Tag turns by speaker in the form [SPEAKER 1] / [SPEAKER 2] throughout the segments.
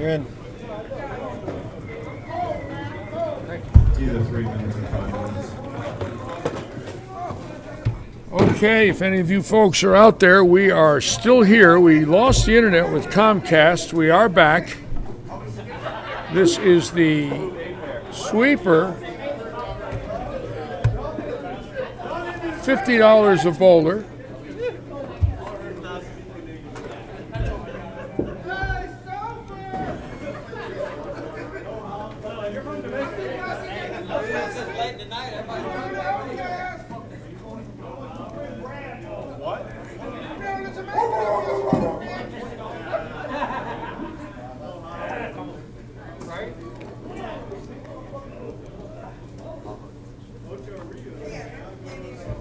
[SPEAKER 1] You're in.
[SPEAKER 2] Either 3 minutes or 5 minutes.
[SPEAKER 3] Okay, if any of you folks are out there, we are still here. We lost the internet with Comcast. We are back. This is the sweeper. $50 a bowler.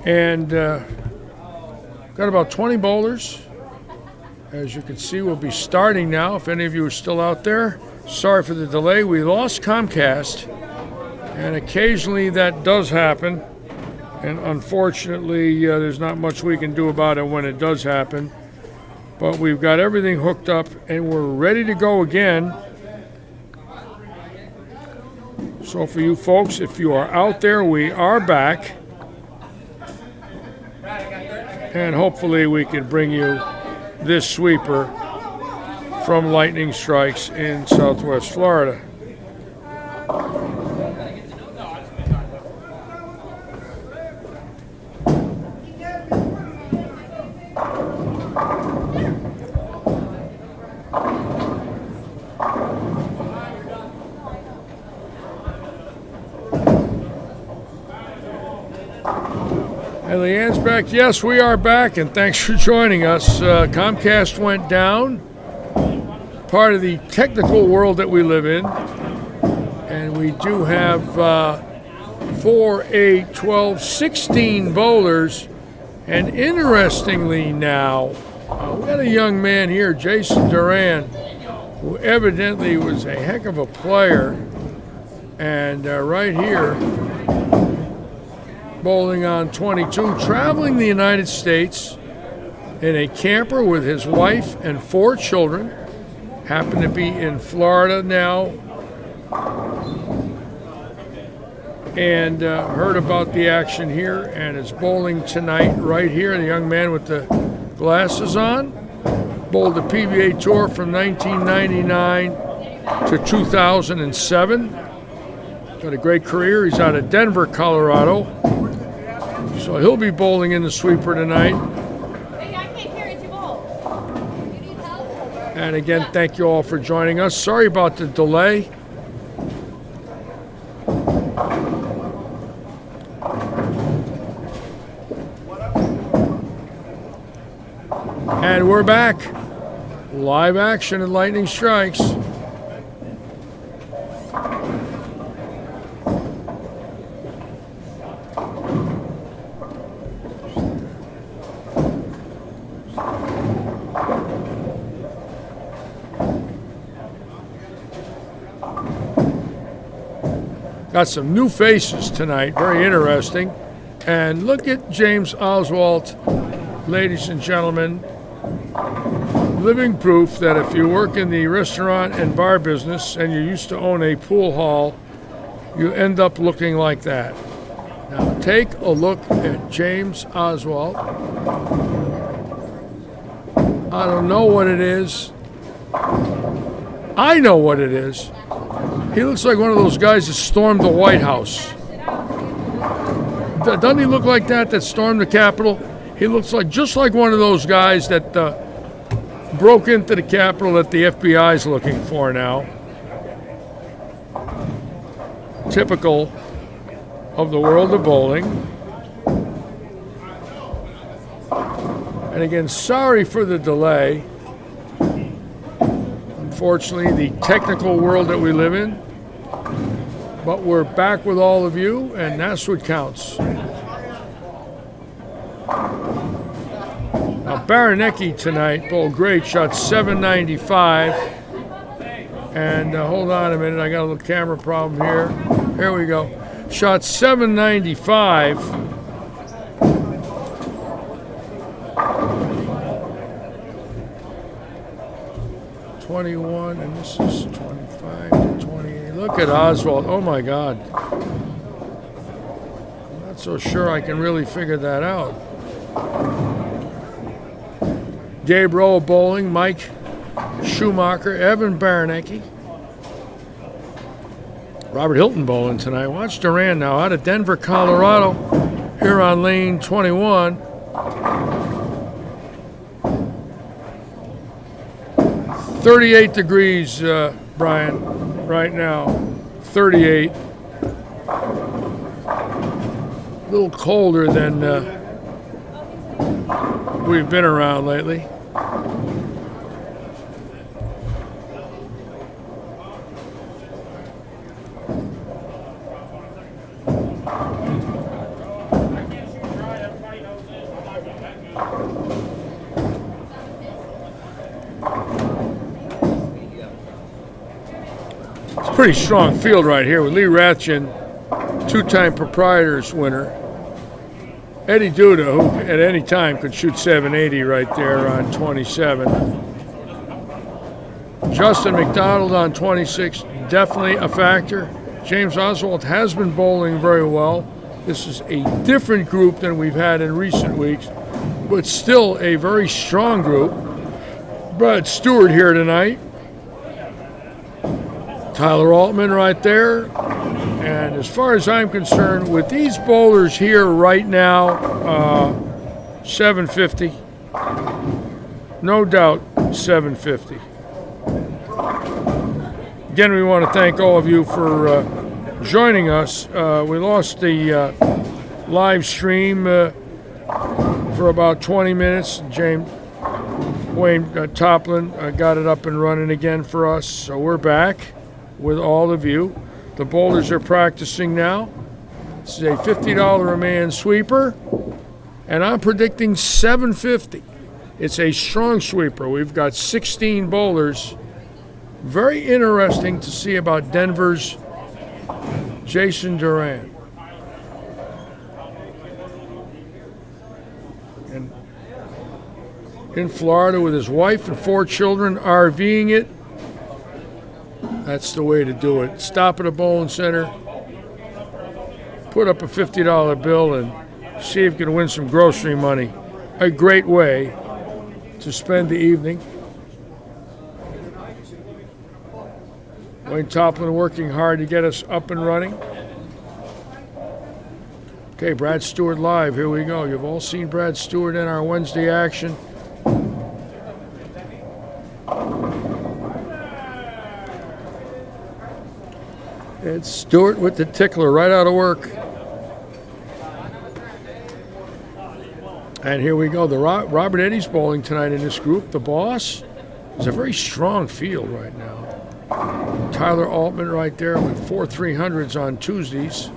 [SPEAKER 3] And got about 20 bowlers. As you can see, we'll be starting now. If any of you are still out there, sorry for the delay. We lost Comcast, and occasionally that does happen. And unfortunately, there's not much we can do about it when it does happen. But we've got everything hooked up, and we're ready to go again. So for you folks, if you are out there, we are back. And hopefully we can bring you this sweeper from Lightning Strikes in Southwest Florida. And Leanne's back. Yes, we are back, and thanks for joining us. Comcast went down, part of the technical world that we live in, and we do have 4, 8, 12, 16 bowlers, and interestingly now, we got a young man here, Jason Duran, who evidently was a heck of a player, and right here, bowling on 22, traveling the United States in a camper with his wife and 4 children. Happen to be in Florida now, and heard about the action here and is bowling tonight right here. The young man with the glasses on bowled the PBA Tour from 1999 to 2007. Got a great career. He's out of Denver, Colorado. So he'll be bowling in the sweeper tonight.
[SPEAKER 4] Hey, I can't carry 2 balls. You need help?
[SPEAKER 3] And again, thank you all for joining us. Sorry about the delay. And we're back. Live action at Lightning Strikes. Got some new faces tonight, very interesting. And look at James Oswalt, ladies and gentlemen. Living proof that if you work in the restaurant and bar business and you used to own a pool hall, you end up looking like that. Now take a look at James Oswalt. I don't know what it is. I know what it is. He looks like one of those guys that stormed the White House. Doesn't he look like that stormed the Capitol? He looks like just like one of those guys that broke into the Capitol that the FBI is looking for now. Typical of the world of bowling. And again, sorry for the delay. Unfortunately, the technical world that we live in. But we're back with all of you, and that's what counts. Now, Baranecki tonight bowled great, shot 795. And hold on a minute, I got a little camera problem here. Here we go. Shot 795. 21, and this is 25 to 28. Look at Oswald. Oh, my God. I'm not so sure I can really figure that out. Gabe Rowe bowling, Mike Schumacher, Evan Baranecki. Robert Hilton bowling tonight. Watch Duran now out of Denver, Colorado, here on lane 21. 38 degrees, Brian, right now. 38. A little colder than we've been around lately. Pretty strong field right here with Lee Rathjen, two-time Proprietors winner. Eddie Duda, who at any time could shoot 780 right there on 27. Justin McDonald on 26, definitely a factor. James Oswald has been bowling very well. This is a different group than we've had in recent weeks, but still a very strong group. Brad Stewart here tonight. Tyler Altman right there. And as far as I'm concerned, with these bowlers here right now, 750. No doubt 750. Again, we want to thank all of you for joining us. We lost the live stream for about 20 minutes. Wayne Toplin got it up and running again for us, so we're back with all of you. The bowlers are practicing now. This is a $50 a man sweeper, and I'm predicting 750. It's a strong sweeper. We've got 16 bowlers. Very interesting to see about Denver's Jason Duran. And in Florida with his wife and 4 children, RVing it. That's the way to do it. Stop at a bowling center, put up a $50 bill, and see if you can win some grocery money. A great way to spend the evening. Wayne Toplin working hard to get us up and running. Okay, Brad Stewart live. Here we go. You've all seen Brad Stewart in our Wednesday action. It's Stewart with the tickler right out of work. And here we go. The Robert Eddy's bowling tonight in this group. The boss is a very strong field right now. Tyler Altman right there with 4 300s on Tuesdays.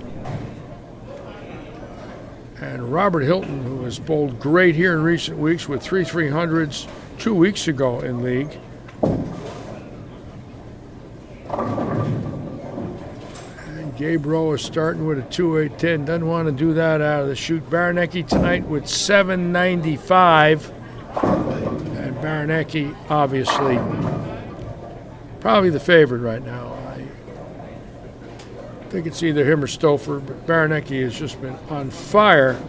[SPEAKER 3] And Robert Hilton, who has bowled great here in recent weeks with 3 300s 2 weeks ago in league. Gabe Rowe is starting with a 2-8-10. Doesn't want to do that out of the chute. Baranecki tonight with 795. And Baranecki, obviously, probably the favorite right now. I think it's either him or Stouffer, but Baranecki has just been on fire.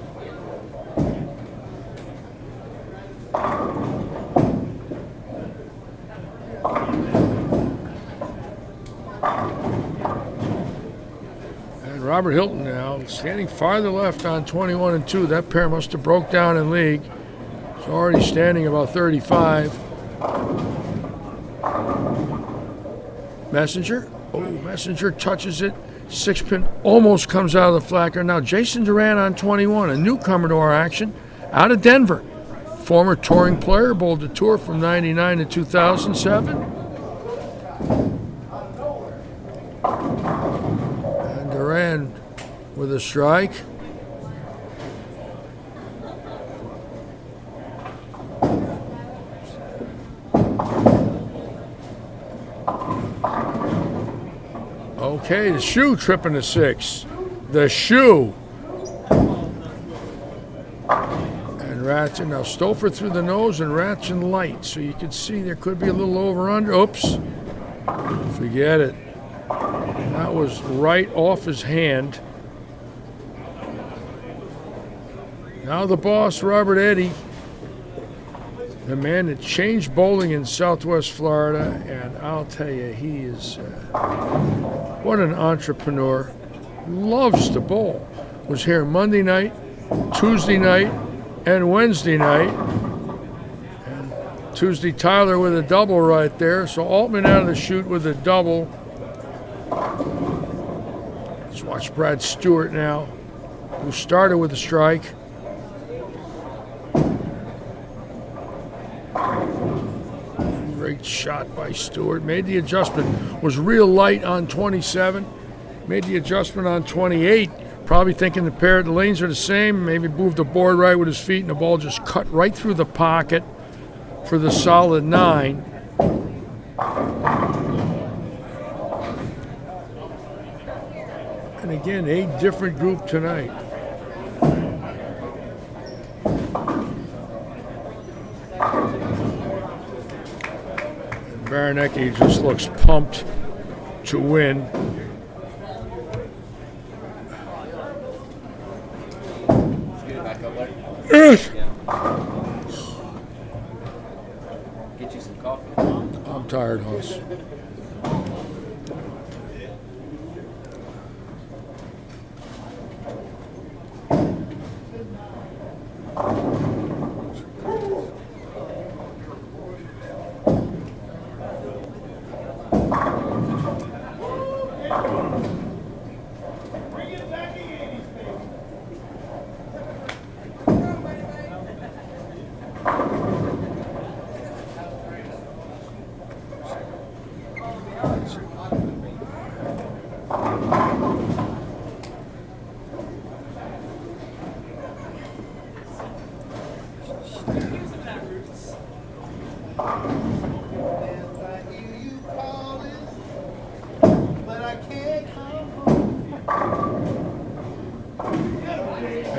[SPEAKER 3] Robert Hilton now standing farther left on 21 and 2. That pair must have broke down in league. It's already standing about 35. Messenger. Oh, Messenger touches it. 6-pin almost comes out of the flacker. Now Jason Duran on 21, a newcomer to our action out of Denver. Former touring player, bowled the tour from 99 to 2007. Duran with a strike. Okay, the shoe tripping the 6. The shoe. And Ratchet. Now Stouffer through the nose and Ratchet light. So you can see there could be a little over under. Oops. Forget it. That was right off his hand. Now the boss, Robert Eddy, the man that changed bowling in Southwest Florida, and I'll tell you, he is what an entrepreneur. Loves to bowl. Was here Monday night, Tuesday night, and Wednesday night. And Tuesday, Tyler with a double right there. So Altman out of the chute with a double. Let's watch Brad Stewart now, who started with a strike. Great shot by Stewart. Made the adjustment. Was real light on 27. Made the adjustment on 28. Probably thinking the lanes are the same. Maybe moved the board right with his feet, and the ball just cut right through the pocket for the solid 9. And again, a different group tonight. Baranecki just looks pumped to win. Yes.
[SPEAKER 1] Get you some coffee.
[SPEAKER 3] I'm tired, Hoss.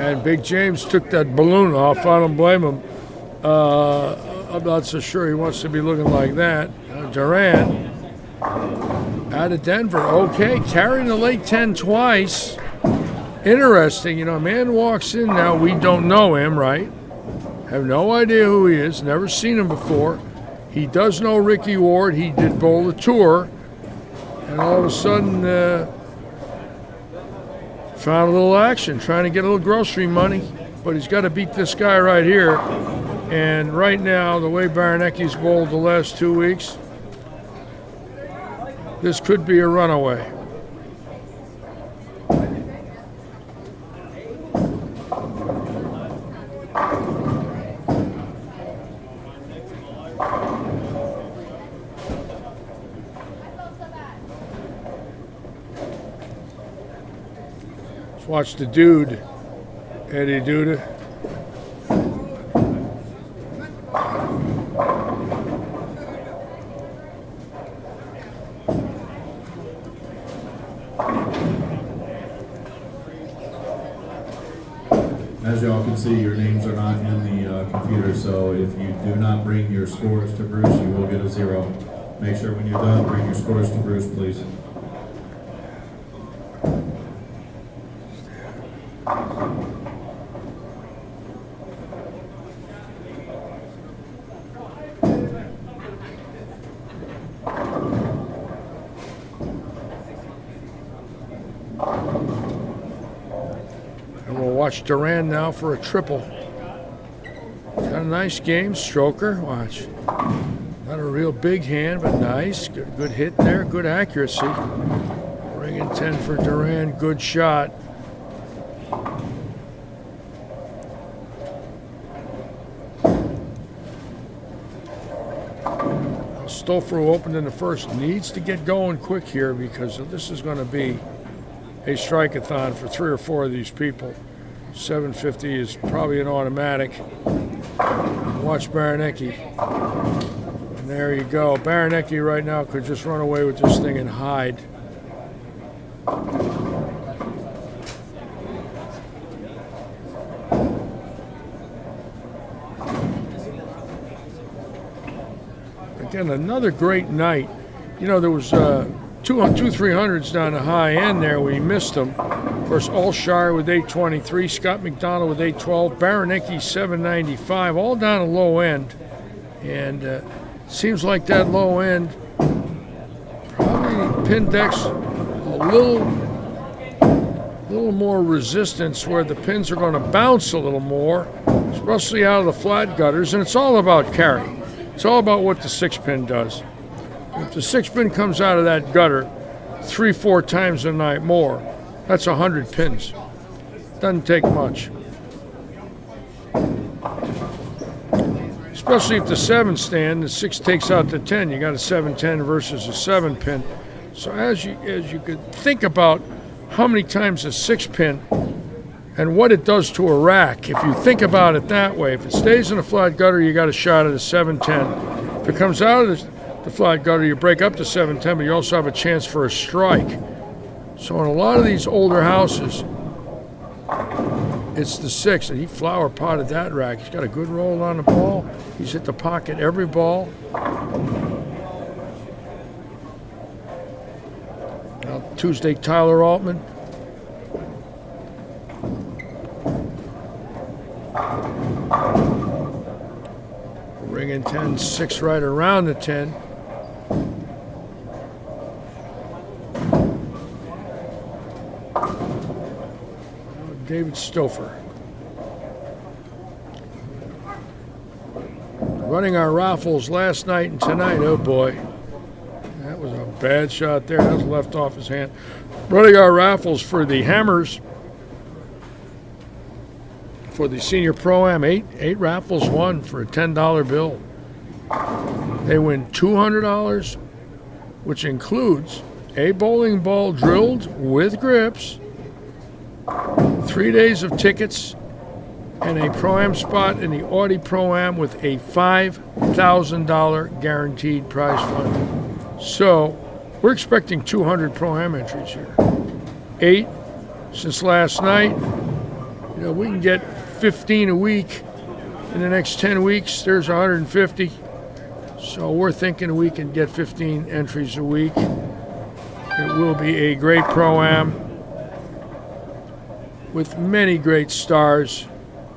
[SPEAKER 3] And Big James took that balloon off. I don't blame him. I'm not so sure he wants to be looking like that. Duran out of Denver. Okay, carrying the late 10 twice. Interesting. You know, a man walks in now. We don't know him, right? Have no idea who he is. Never seen him before. He does know Ricky Ward. He did bowl the tour. And all of a sudden, found a little action, trying to get a little grocery money. But he's got to beat this guy right here. And right now, the way Baranecki's bowled the last 2 weeks, this could be a runaway. Let's watch the dude, Eddie Duda.
[SPEAKER 2] As y'all can see, your names are not in the computer, so if you do not bring your scores to Bruce, you will get a 0. Make sure when you're done, bring your scores to Bruce, please.
[SPEAKER 3] Watch Duran now for a triple. Got a nice game, stroker. Watch. Not a real big hand, but nice. Good hit there, good accuracy. Ring and 10 for Duran, good shot. Stouffer, who opened in the first, needs to get going quick here because this is going to be a strike-a-thon for 3 or 4 of these people. 750 is probably an automatic. Watch Baranecki. And there you go. Baranecki right now could just run away with this thing and hide. Again, another great night. You know, there was two 300s down the high end there. We missed them. Of course, Allshire with 823, Scott McDonald with 812, Baranecki 795, all down the low end. And seems like that low end probably Pindex a little more resistance where the pins are going to bounce a little more, especially out of the flat gutters. And it's all about carry. It's all about what the 6-pin does. If the 6-pin comes out of that gutter 3-4 times a night more, that's 100 pins. Doesn't take much. Especially if the 7 stand, the 6 takes out the 10. You got a 7-10 versus a 7-pin. So as you could think about how many times a 6-pin and what it does to a rack, if you think about it that way, if it stays in a flat gutter, you got a shot at a 7-10. If it comes out of the flat gutter, you break up the 7-10, but you also have a chance for a strike. So in a lot of these older houses, it's the 6, and he flower potted that rack. He's got a good roll on the ball. He's hit the pocket every ball. Now Tuesday, Tyler Altman. Ring in 10, 6 right around the 10. David Stouffer. Running our raffles last night and tonight, oh boy. That was a bad shot there. That was left off his hand. Running our raffles for the Hammers. For the Senior Pro-Am, eight raffles won for a $10 bill. They win $200, which includes a bowling ball drilled with grips, 3 days of tickets, and a Pro-Am spot in the Audi Pro-Am with a $5,000 guaranteed prize fund. So we're expecting 200 Pro-Am entries here. 8 since last night. You know, we can get 15 a week. In the next 10 weeks, there's 150. So we're thinking we can get 15 entries a week. It will be a great Pro-Am with many great stars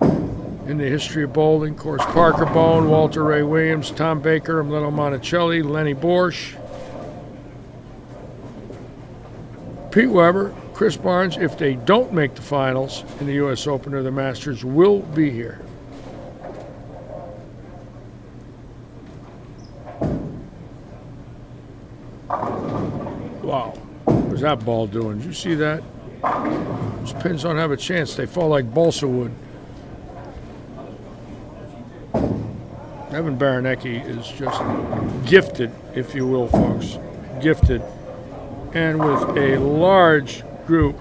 [SPEAKER 3] in the history of bowling. Of course, Parker Bone, Walter Ray Williams, Tom Baker, Leno Monticelli, Lenny Borsch, Pete Weber, Chris Barnes. If they don't make the finals in the U.S. Open or the Masters, will be here. Wow, what's that ball doing? Did you see that? Those pins don't have a chance. They fall like balsa wood. Evan Baranecki is just gifted, if you will, folks. Gifted. And with a large group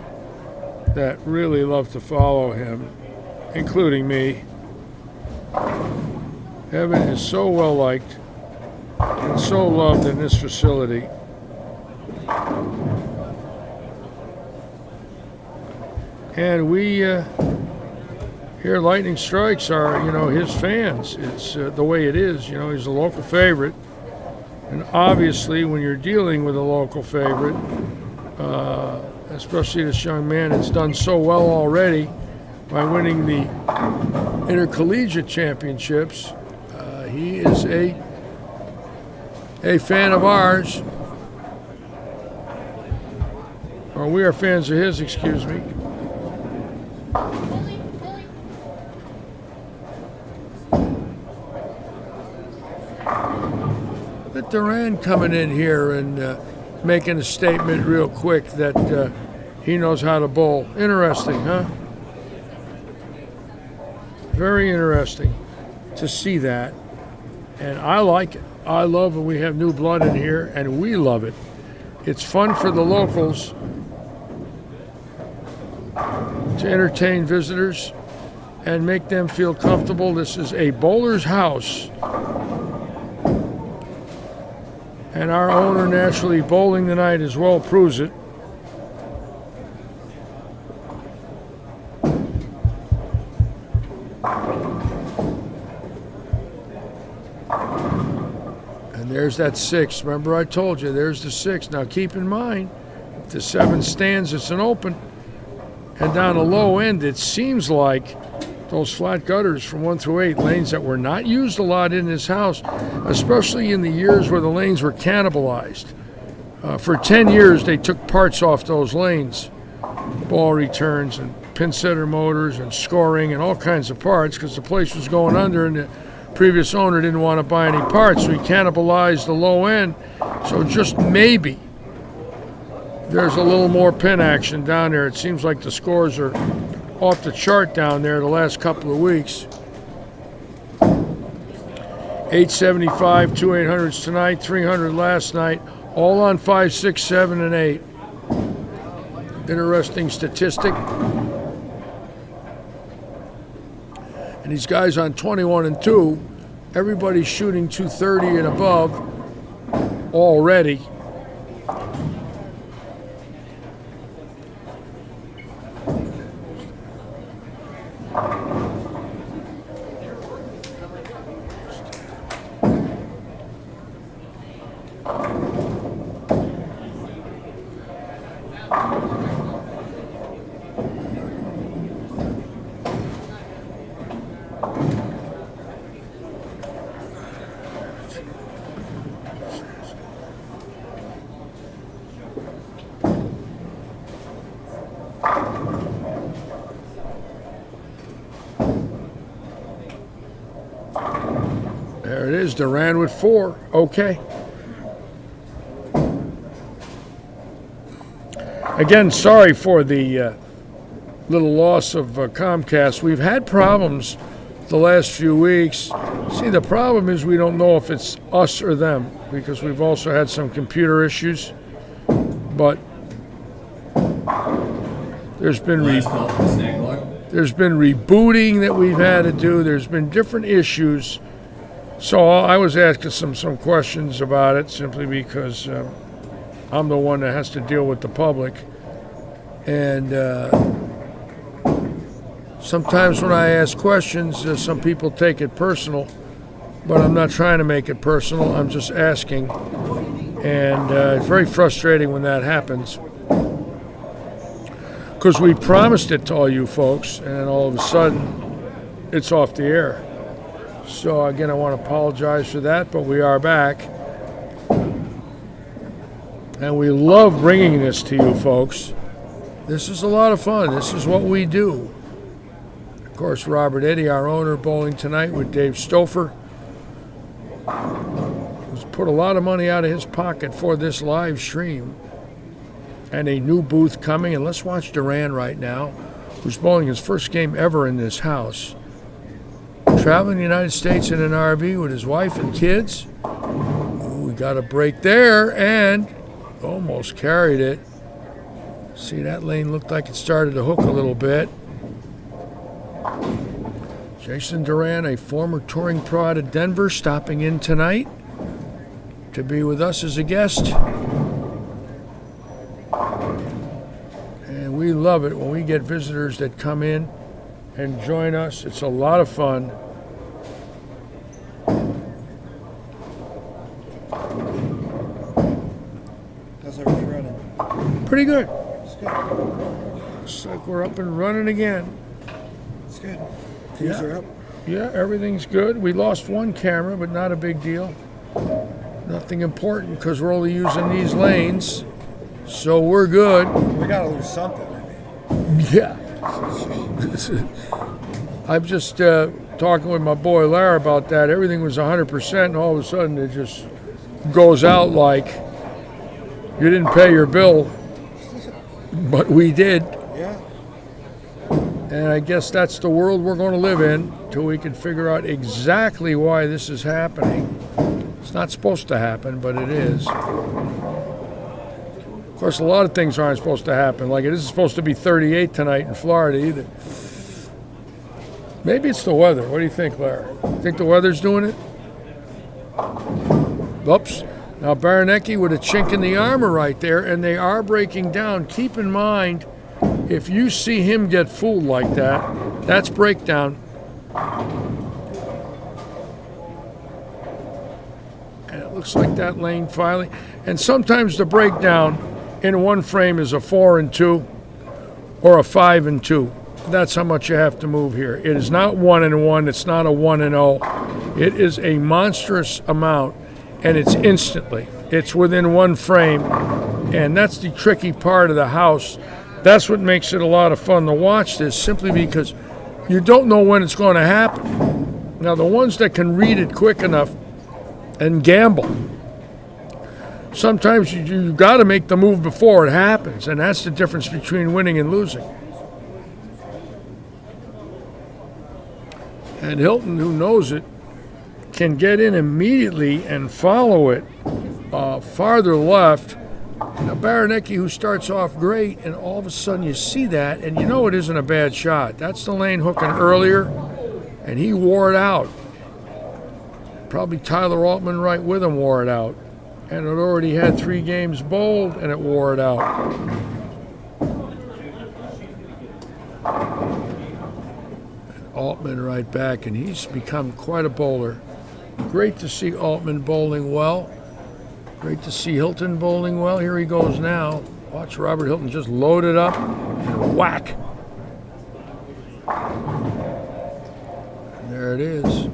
[SPEAKER 3] that really love to follow him, including me. Evan is so well liked and so loved in this facility. And we here, Lightning Strikes are, his fans. It's the way it is. He's a local favorite. And obviously, when you're dealing with a local favorite, especially this young man that's done so well already by winning the intercollegiate championships, he is a fan of ours. Or we are fans of his, excuse me. But Duran coming in here and making a statement real quick that he knows how to bowl. Interesting, huh? Very interesting to see that. And I like it. I love when we have new blood in here, and we love it. It's fun for the locals to entertain visitors and make them feel comfortable. This is a bowler's house. And our owner, naturally, bowling tonight as well, proves it. And There's that 6. Remember I told you, there's the 6. Now keep in mind, if the 7 stands, it's an open. And down the low end, it seems like those flat gutters from 1 through 8, lanes that were not used a lot in this house, especially in the years where the lanes were cannibalized. For 10 years, they took parts off those lanes, ball returns and pin setter motors and scoring and all kinds of parts, because the place was going under and the previous owner didn't want to buy any parts, so he cannibalized the low end. So just maybe there's a little more pin action down there. It seems like the scores are off the chart down there the last couple of weeks. 875, 2 800s tonight, 300 last night, all on 5, 6, 7, and 8. Interesting statistic. And these guys on 21 and 2, everybody's shooting 230 and above already. There it is, Duran with 4. Okay. Again, sorry for the little loss of Comcast. We've had problems the last few weeks. See, the problem is we don't know if it's us or them, because we've also had some computer issues. But there's been rebooting that we've had to do. There's been different issues. So I was asking some questions about it simply because I'm the one that has to deal with the public. And sometimes when I ask questions, some people take it personal, but I'm not trying to make it personal. I'm just asking. And it's very frustrating when that happens, because we promised it to all you folks, and then all of a sudden it's off the air. So again, I want to apologize for that, but we are back. And we love bringing this to you folks. This is a lot of fun. This is what we do. Of course, Robert Eddy, our owner, bowling tonight with Dave Stouffer, who's put a lot of money out of his pocket for this live stream. And a new booth coming. And let's watch Duran right now, who's bowling his first game ever in this house. Traveling the United States in an RV with his wife and kids. Ooh, we got a break there and almost carried it. See, that lane looked like it started to hook a little bit. Jason Duran, a former touring pro out of Denver, stopping in tonight to be with us as a guest. And we love it when we get visitors that come in and join us. It's a lot of fun.
[SPEAKER 5] How's everything running?
[SPEAKER 3] Pretty good.
[SPEAKER 5] It's good.
[SPEAKER 3] Looks like we're up and running again.
[SPEAKER 5] It's good. Views are up.
[SPEAKER 3] Yeah, everything's good. We lost one camera, but not a big deal. Nothing important, because we're only using these lanes. So we're good.
[SPEAKER 5] We gotta lose something.
[SPEAKER 3] Yeah. I'm just talking with my boy Larry about that. Everything was 100%, and all of a sudden it just goes out like you didn't pay your bill, but we did.
[SPEAKER 5] Yeah.
[SPEAKER 3] And I guess that's the world we're going to live in till we can figure out exactly why this is happening. It's not supposed to happen, but it is. Of course, a lot of things aren't supposed to happen. Like it isn't supposed to be 38 tonight in Florida either. Maybe it's the weather. What do you think, Larry? Think the weather's doing it? Oops. Now Baranecki with a chink in the armor right there, and they are breaking down. Keep in mind, if you see him get fooled like that, that's breakdown. And it looks like that lane finally. And sometimes the breakdown in one frame is a 4 and 2 or a 5 and 2. That's how much you have to move here. It is not 1 and 1. It's not a 1 and 0. It is a monstrous amount, and it's instantly. It's within one frame, and that's the tricky part of the house. That's what makes it a lot of fun to watch this, simply because you don't know when it's going to happen. Now, the ones that can read it quick enough and gamble, sometimes you got to make the move before it happens, and that's the difference between winning and losing. And Hilton, who knows it, can get in immediately and follow it farther left. Now, Baranecki, who starts off great, and all of a sudden you see that, and you know it isn't a bad shot. That's the lane hooking earlier, and he wore it out. Probably Tyler Altman right with him wore it out. And it already had 3 games bowled, and it wore it out. And Altman right back, and he's become quite a bowler. Great to see Altman bowling well. Great to see Hilton bowling well. Here he goes now. Watch Robert Hilton just load it up and whack. And there it is.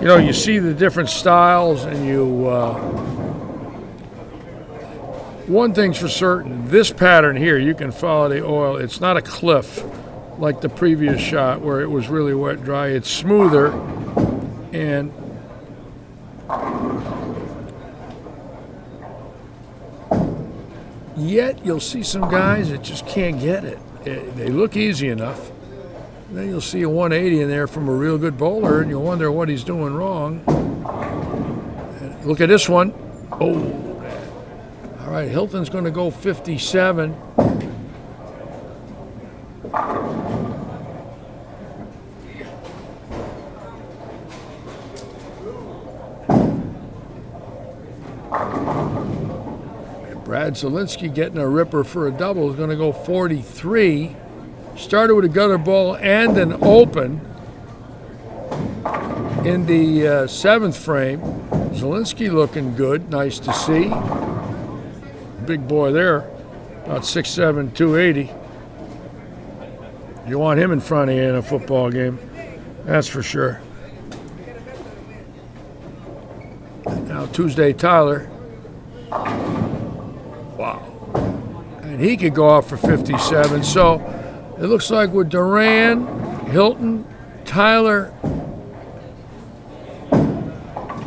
[SPEAKER 3] You know, you see the different styles, and one thing's for certain, this pattern here, you can follow the oil. It's not a cliff like the previous shot where it was really wet dry. It's smoother, and yet you'll see some guys that just can't get it. They look easy enough. Then you'll see a 180 in there from a real good bowler, and you'll wonder what he's doing wrong. And look at this one. Oh, all right, Hilton's going to go 57. Brad Zielinski getting a ripper for a double is going to go 43. Started with a gutter ball and an open in the 7th frame. Zielinski looking good, nice to see. Big boy there, about 6'7", 280. You want him in front of you in a football game, that's for sure. Now Tuesday Tyler. Wow. And he could go off for 57, so it looks like with Duran, Hilton, Tyler,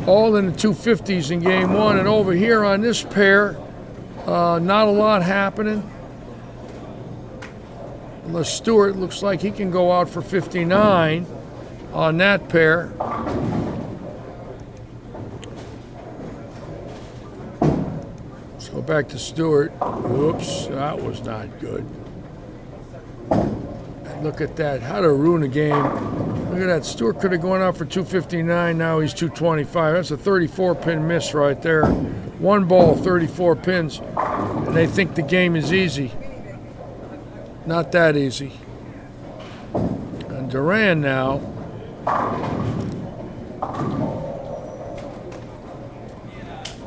[SPEAKER 3] all in the 250s in game 1. And over here on this pair, not a lot happening. Unless Stewart looks like he can go out for 59 on that pair. Let's go back to Stewart. Whoops, that was not good. Look at that. How to ruin a game. Look at that. Stewart could have gone out for 259. Now he's 225. That's a 34-pin miss right there. One ball, 34 pins. And they think the game is easy. Not that easy. And Duran now.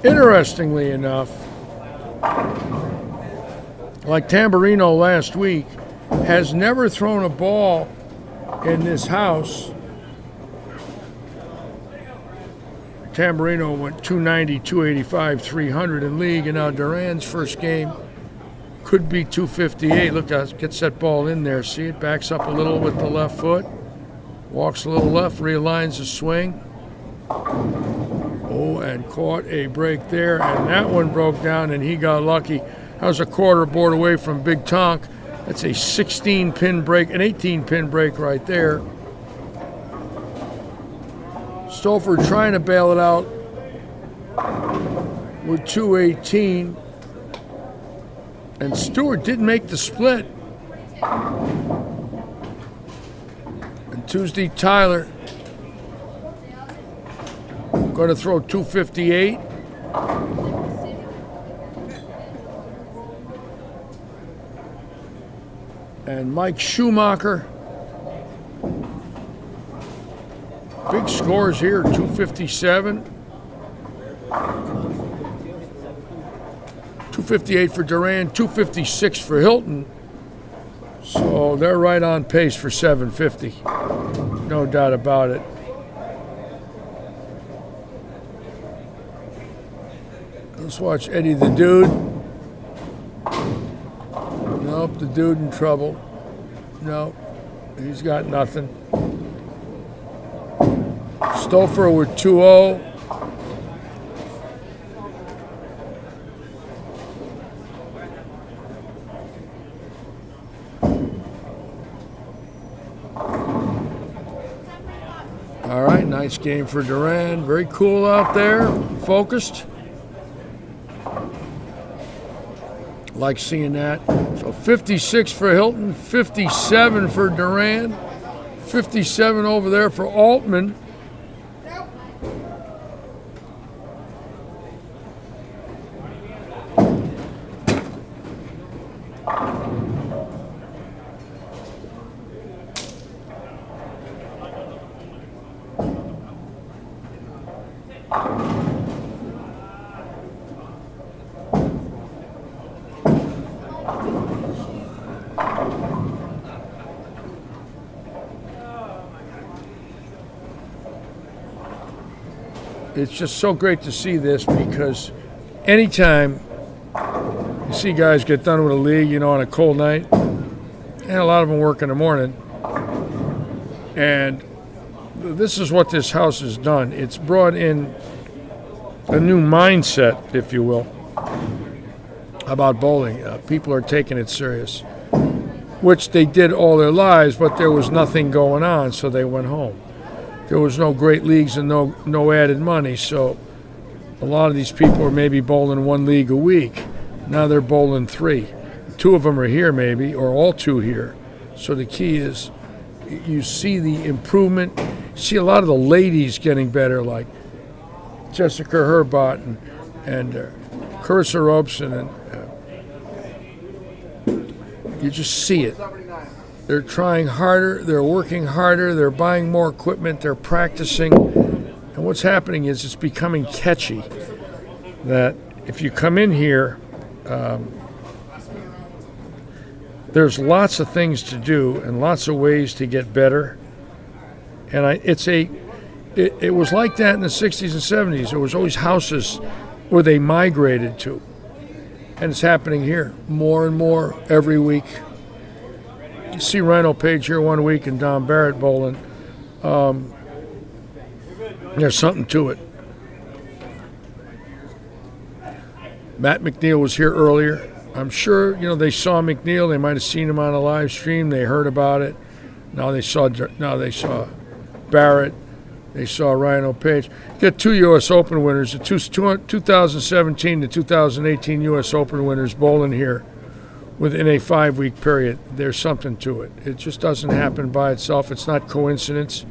[SPEAKER 3] Interestingly enough, like Tamburino last week, has never thrown a ball in this house. Tamburino went 290, 285, 300 in league, and now Duran's first game could be 258. Look, gets that ball in there. See it? Backs up a little with the left foot. Walks a little left, realigns the swing. Oh, and caught a break there, and that one broke down, and he got lucky. That was a quarter board away from Big Tonk. That's a 16-pin break, an 18-pin break right there. Stolford trying to bail it out with 218. And Stewart didn't make the split. And Tuesday Tyler going to throw 258. and Mike Schumacher. Big scores here, 257. 258 for Duran, 256 for Hilton. So they're right on pace for 750. No doubt about it. Let's watch Eddie the Dude. Nope, the Dude in trouble. Nope, he's got nothing. Stouffer with 2-0. All right, nice game for Duran. Very cool out there, focused. Like seeing that. So 56 for Hilton, 57 for Duran, 57 over there for Altman. It's just so great to see this because anytime you see guys get done with a league, you know, on a cold night, and a lot of them work in the morning, and this is what this house has done. It's brought in a new mindset, if you will, about bowling. People are taking it serious, which they did all their lives, but there was nothing going on, so they went home. There was no great leagues and no added money, so a lot of these people are maybe bowling one league a week. Now they're bowling 3. 2 of them are here maybe, or all 2 here. So the key is you see the improvement. You see a lot of the ladies getting better, like Jessica Herbott and Carissa Robeson, and you just see it. They're trying harder, they're working harder, they're buying more equipment, they're practicing. And what's happening is it's becoming catchy that if you come in here, there's lots of things to do and lots of ways to get better. And it was like that in the 60s and 70s. There was always houses where they migrated to. And it's happening here more and more every week. You see Rhino Page here one week and Don Barrett bowling. There's something to it. Matt McNeil was here earlier. I'm sure, they saw McNeil. They might have seen him on a live stream. They heard about it. Now they saw Barrett. They saw Rhino Page. Get 2 U.S. Open winners, the 2017 to 2018 U.S. Open winners bowling here within a 5-week period. There's something to it. It just doesn't happen by itself. It's not coincidence.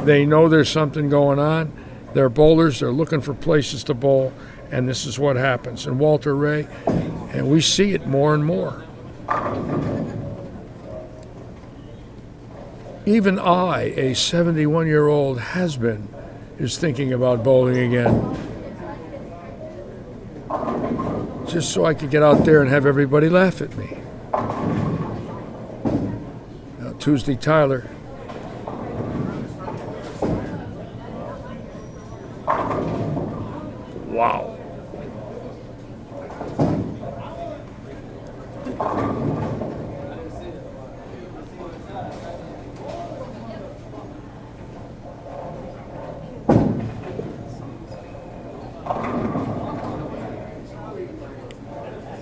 [SPEAKER 3] They know there's something going on. They're bowlers. They're looking for places to bowl, and this is what happens. And Walter Ray, and we see it more and more. Even I, a 71-year-old has-been, is thinking about bowling again. Just so I could get out there and have everybody laugh at me. Now, Tuesday Tyler. Wow.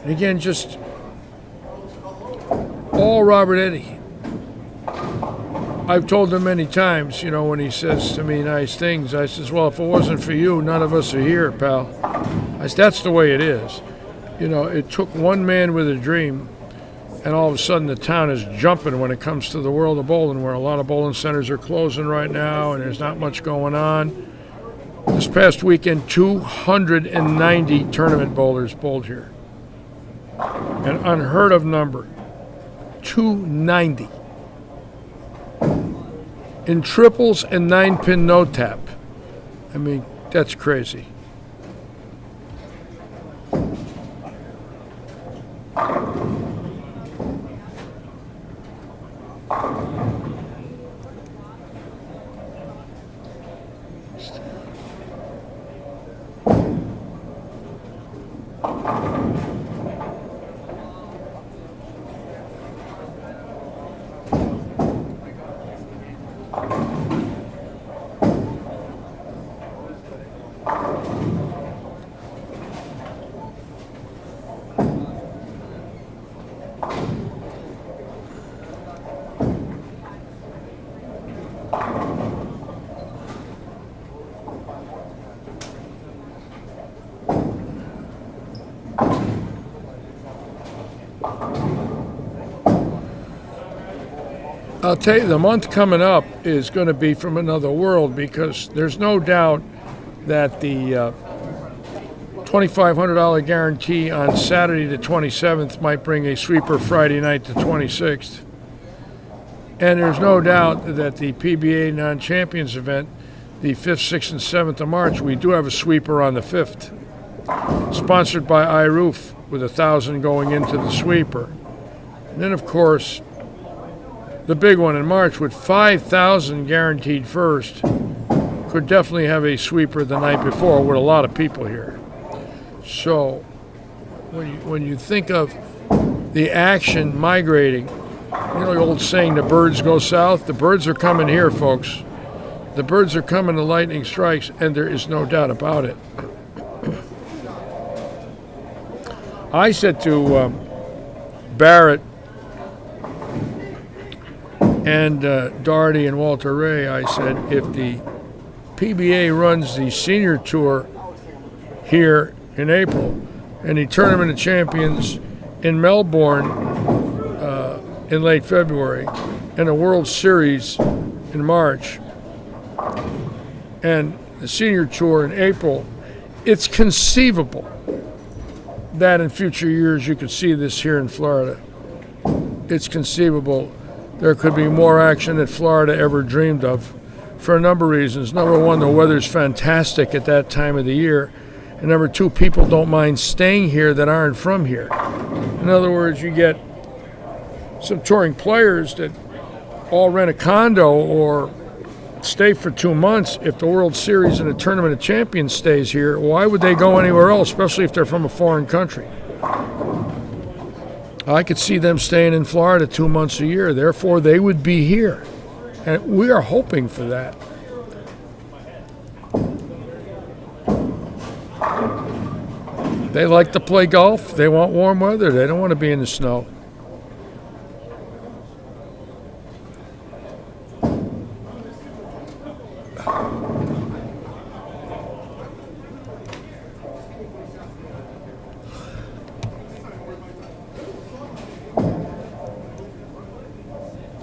[SPEAKER 3] And again, just all Robert Eddy. I've told him many times, when he says to me nice things, I says, well, if it wasn't for you, none of us are here, pal. I said, that's the way it is. It took one man with a dream, and all of a sudden the town is jumping when it comes to the world of bowling, where a lot of bowling centers are closing right now, and there's not much going on. This past weekend, 290 tournament bowlers bowled here. An unheard of number. 290. In triples and 9-pin no tap. I mean, that's crazy. I'll tell you, the month coming up is going to be from another world, because there's no doubt that the $2,500 guarantee on Saturday the 27th might bring a sweeper Friday night the 26th. And there's no doubt that the PBA non-champions event, the 5th, 6th, and 7th of March, we do have a sweeper on the 5th, sponsored by iRoof, with 1,000 going into the sweeper. And then, of course, the big one in March with 5,000 guaranteed first could definitely have a sweeper the night before with a lot of people here. So when you think of the action migrating, you know the old saying, the birds go south? The birds are coming here, folks. The birds are coming to lightning strikes, and there is no doubt about it. I said to Barrett and Doherty and Walter Ray, I said, if the PBA runs the senior tour here in April and the Tournament of Champions in Melbourne in late February and a World Series in March and the senior tour in April, it's conceivable that in future years you could see this here in Florida. It's conceivable there could be more action that Florida ever dreamed of for a number of reasons. Number one, the weather's fantastic at that time of the year. And number two, people don't mind staying here that aren't from here. In other words, you get some touring players that all rent a condo or stay for 2 months. If the World Series and the Tournament of Champions stays here, why would they go anywhere else, especially if they're from a foreign country? I could see them staying in Florida 2 months a year. Therefore, they would be here. And we are hoping for that. They like to play golf. They want warm weather. They don't want to be in the snow.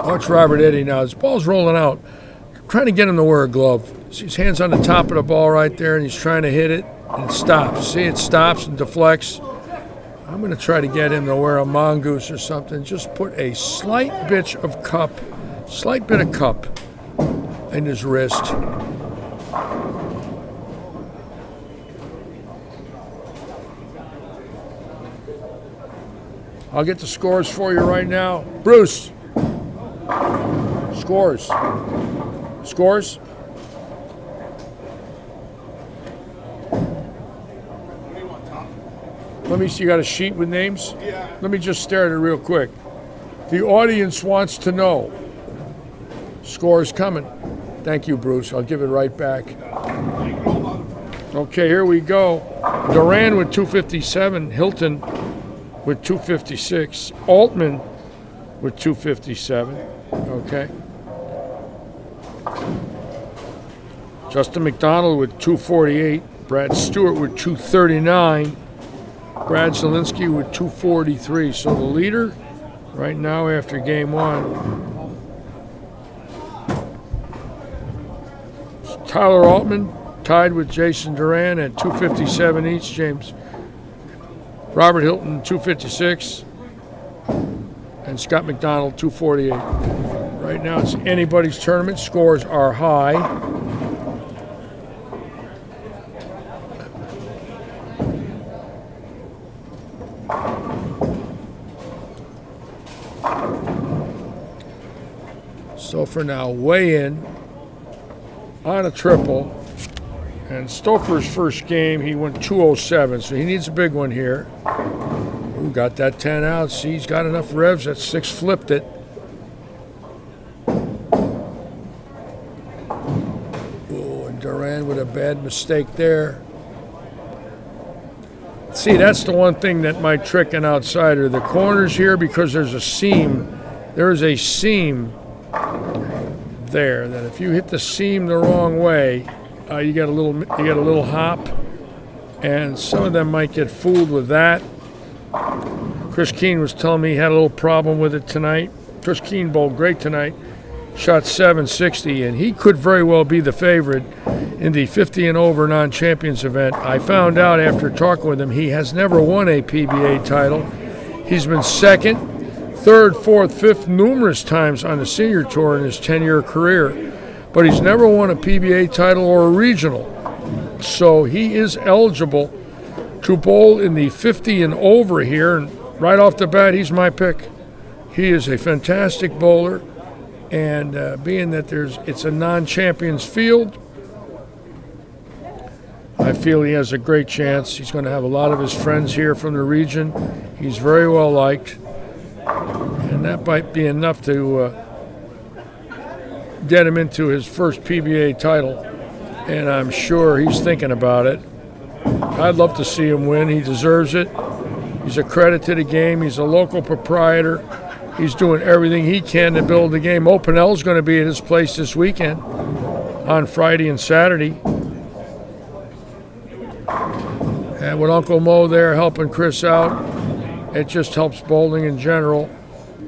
[SPEAKER 3] Watch Robert Eddy now. His ball's rolling out. I'm trying to get him to wear a glove. See his hand's on the top of the ball right there, and he's trying to hit it, and it stops. See, it stops and deflects. I'm going to try to get him to wear a mongoose or something. Just put a slight bit of cup in his wrist. I'll get the scores for you right now. Bruce. Scores. Let me see, you got a sheet with names? Yeah. Let me just stare at it real quick. The audience wants to know. Scores coming. Thank you, Bruce. I'll give it right back. Okay, here we go. Duran with 257. Hilton with 256. Altman with 257. Okay. Justin McDonald with 248. Brad Stewart with 239. Brad Zielinski with 243. So the leader right now after game one, Tyler Altman tied with Jason Duran at 257 each. James Robert Hilton 256. and Scott McDonald 248. Right now it's anybody's tournament. Scores are high. So for now, weigh in on a triple. And Stouffer's first game, he went 207, so he needs a big one here. Ooh, got that 10 out. See, he's got enough revs. That 6 flipped it. Ooh, and Duran with a bad mistake there. See, that's the one thing that might trick an outsider. The corners here, because there's a seam. There is a seam there that if you hit the seam the wrong way, you get a little hop, and some of them might get fooled with that. Chris Keene was telling me he had a little problem with it tonight. Chris Keene bowled great tonight, shot 760, and he could very well be the favorite in the 50 and over non-champions event. I found out after talking with him he has never won a PBA title. He's been second, third, fourth, fifth numerous times on the senior tour in his 10-year career, but he's never won a PBA title or a regional. So he is eligible to bowl in the 50 and over here, and right off the bat, he's my pick. He is a fantastic bowler, and being that it's a non-champions field, I feel he has a great chance. He's going to have a lot of his friends here from the region. He's very well liked, and that might be enough to get him into his first PBA title, and I'm sure he's thinking about it. I'd love to see him win. He deserves it. He's a credit to the game. He's a local proprietor. He's doing everything he can to build the game. Opinel is going to be at his place this weekend on Friday and Saturday. And with Uncle Mo there helping Chris out, it just helps bowling in general.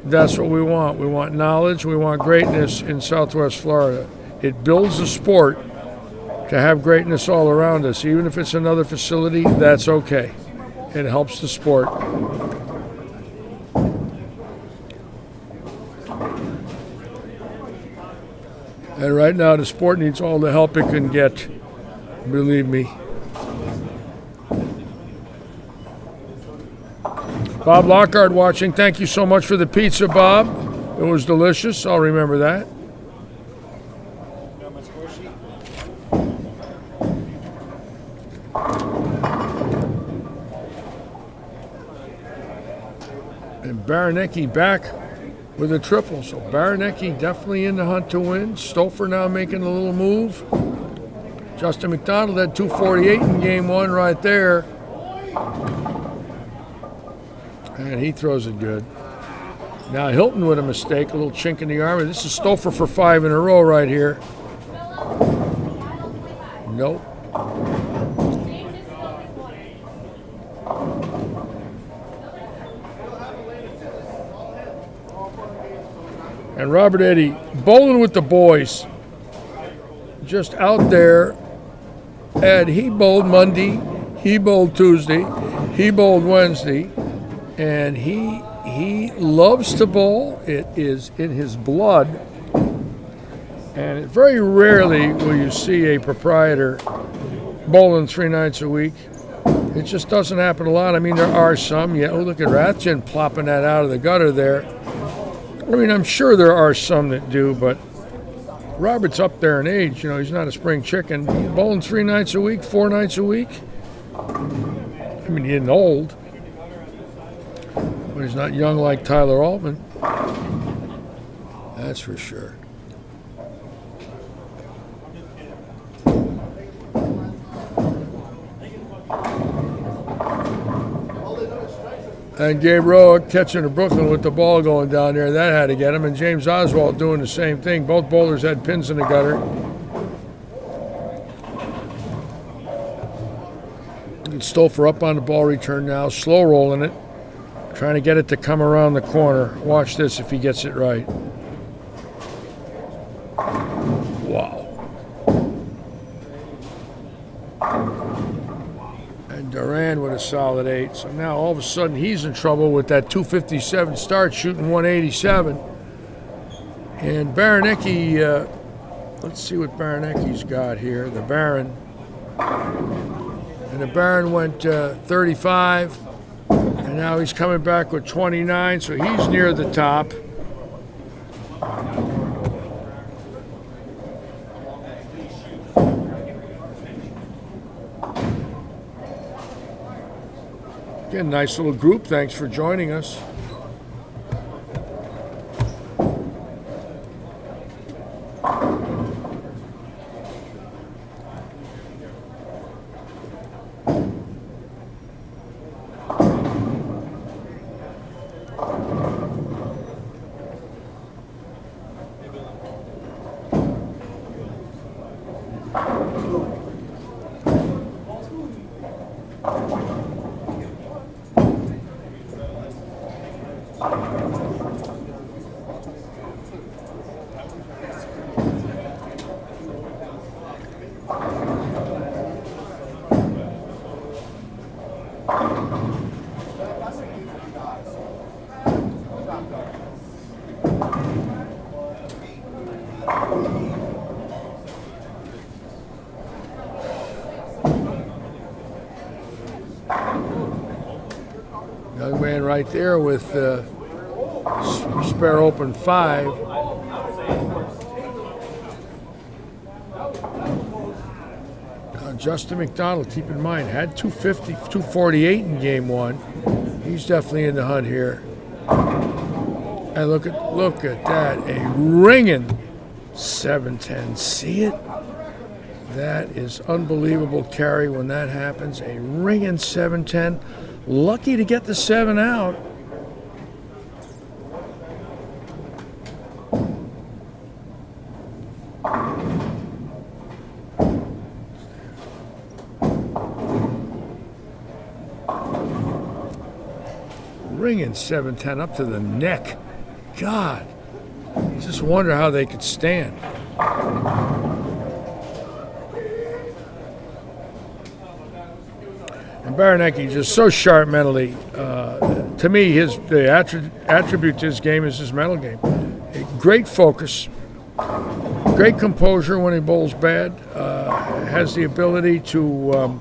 [SPEAKER 3] That's what we want. We want knowledge. We want greatness in Southwest Florida. It builds the sport to have greatness all around us. Even if it's another facility, that's okay. It helps the sport. And right now, the sport needs all the help it can get. Believe me. Bob Lockhart watching. Thank you so much for the pizza, Bob. It was delicious. I'll remember that. And Baranecki back with a triple. So Baranecki definitely in the hunt to win. Stouffer now making a little move. Justin McDonald had 248 in game one right there. And he throws it good. Now Hilton with a mistake, a little chink in the armor. This is Stouffer for 5 in a row right here. Nope. And Robert Eddy bowling with the boys. Just out there. And he bowled Monday, he bowled Tuesday, he bowled Wednesday. And he loves to bowl. It is in his blood. And very rarely will you see a proprietor bowling 3 nights a week. It just doesn't happen a lot. I mean, there are some. Yeah, oh, look at Rathjen plopping that out of the gutter there. I mean, I'm sure there are some that do, but Robert's up there in age. You know, he's not a spring chicken. He's bowling 3 nights a week, 4 nights a week. I mean, he isn't old. But he's not young like Tyler Altman. That's for sure. And Gabe Rowe catching to Brooklyn with the ball going down there. That had to get him. And James Oswald doing the same thing. Both bowlers had pins in the gutter. And Stouffer up on the ball return now. Slow rolling it. Trying to get it to come around the corner. Watch this if he gets it right. Wow. And Duran with a solid 8. So now all of a sudden he's in trouble with that 257 start, shooting 187. And Baranecki, let's see what Baranecki's got here. The Baron. And the Baron went 35. And now he's coming back with 29, so he's near the top. Again, nice little group. Thanks for joining us. Young man right there with spare open 5. Justin McDonald, keep in mind, had 250, 248 in game 1. He's definitely in the hunt here. And look at that, a ringing 710. See it? That is unbelievable carry when that happens. A ringing 710. Lucky to get the 7 out. Ringing 710 up to the neck. God, you just wonder how they could stand. And Baranecki just so sharp mentally. To me, the attribute to his game is his mental game. A great focus, great composure when he bowls bad. Has the ability to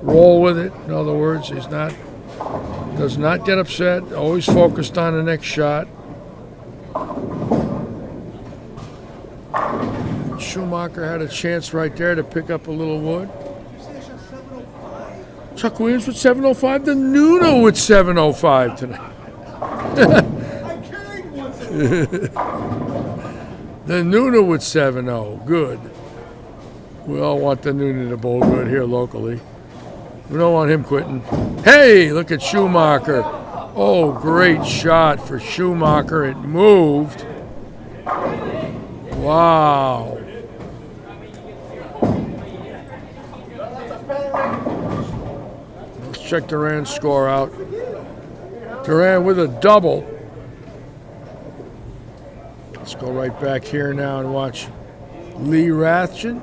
[SPEAKER 3] roll with it. In other words, does not get upset. Always focused on the next shot. Schumacher had a chance right there to pick up a little wood. Chuck Williams with 705. The Nuno with 705 tonight. The Nuno with 7-0. Good. We all want the Nuno to bowl good here locally. We don't want him quitting. Hey, look at Schumacher. Oh, great shot for Schumacher. It moved. Wow. Let's check Duran's score out. Duran with a double. Let's go right back here now and watch Lee Rathjen.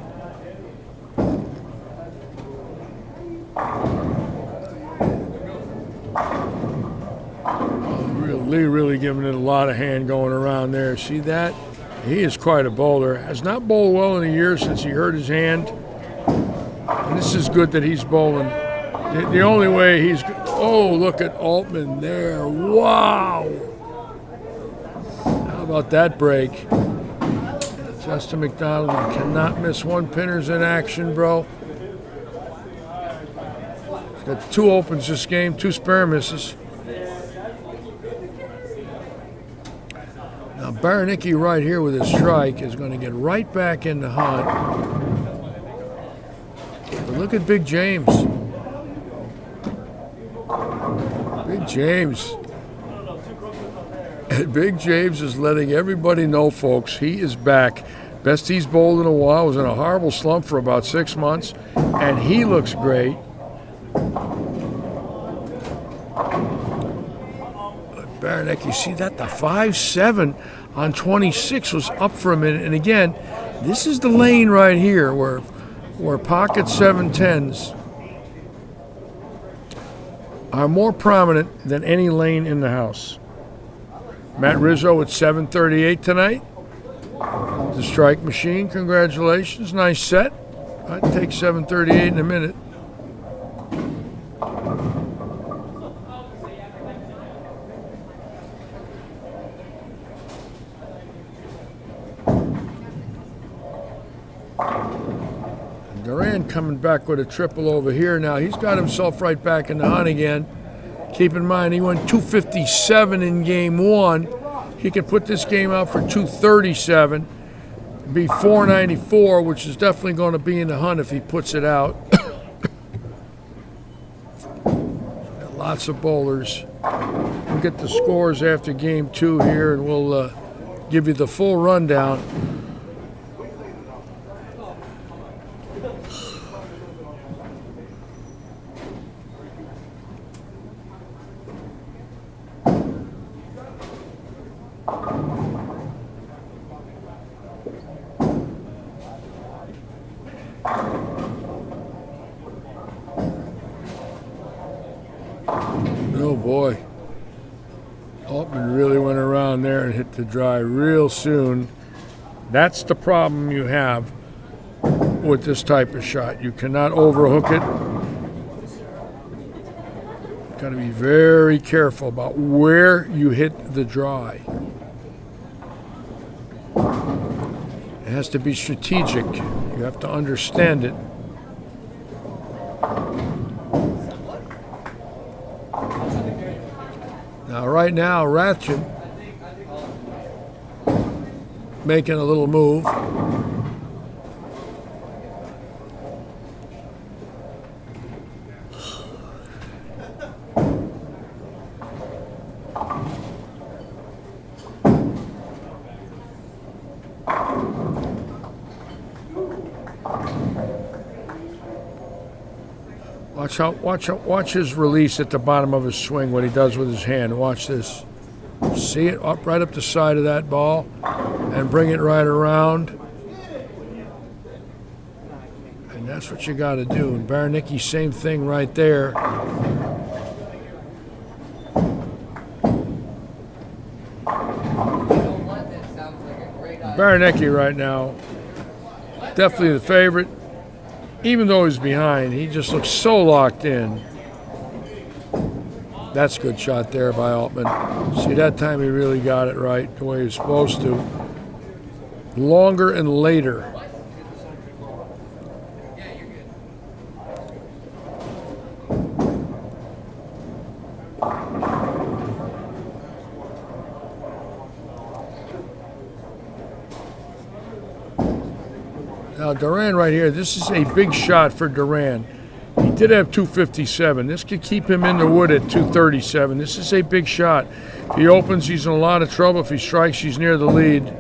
[SPEAKER 3] Lee really giving it a lot of hand going around there. See that? He is quite a bowler. Has not bowled well in a year since he hurt his hand. And this is good that he's bowling. The only way he's... Oh, look at Altman there. Wow! How about that break? Justin McDonald, you cannot miss one. Pinner's in action, bro. He's got 2 opens this game, 2 spare misses. Now Baranecki right here with his strike is going to get right back in the hunt. But look at Big James. Big James. And Big James is letting everybody know, folks, he is back. Best he's bowled in a while. Was in a horrible slump for about 6 months, and he looks great. Baranecki, see that? The 5-7 on 26 was up for a minute. And again, this is the lane right here where pocket 710s. are more prominent than any lane in the house. Matt Rizzo at 7:38 tonight. The strike machine, congratulations, nice set. I'd take 7:38 in a minute. Duran coming back with a triple over here now. He's got himself right back in the hunt again. Keep in mind, he went 257 in game one. He could put this game out for 237, be 494, which is definitely going to be in the hunt if he puts it out. Got lots of bowlers. We'll get the scores after game two here, and we'll give you the full rundown. Oh boy, Altman really went around there and hit the dry real soon. That's the problem you have with this type of shot. You cannot overhook it. Got to be very careful about where you hit the dry. It has to be strategic. You have to understand it. Now, right now, Ratchet making a little move. Watch his release at the bottom of his swing, what he does with his hand. Watch this. See it up right up the side of that ball and bring it right around. And that's what you got to do. And Baranecki, same thing right there. Baranecki right now, definitely the favorite. Even though he's behind, he just looks so locked in. That's a good shot there by Altman. See, that time he really got it right, the way he was supposed to. Longer and later. Now, Duran right here, this is a big shot for Duran. He did have 257. This could keep him in the wood at 237. This is a big shot. If he opens, he's in a lot of trouble. If he strikes, he's near the lead.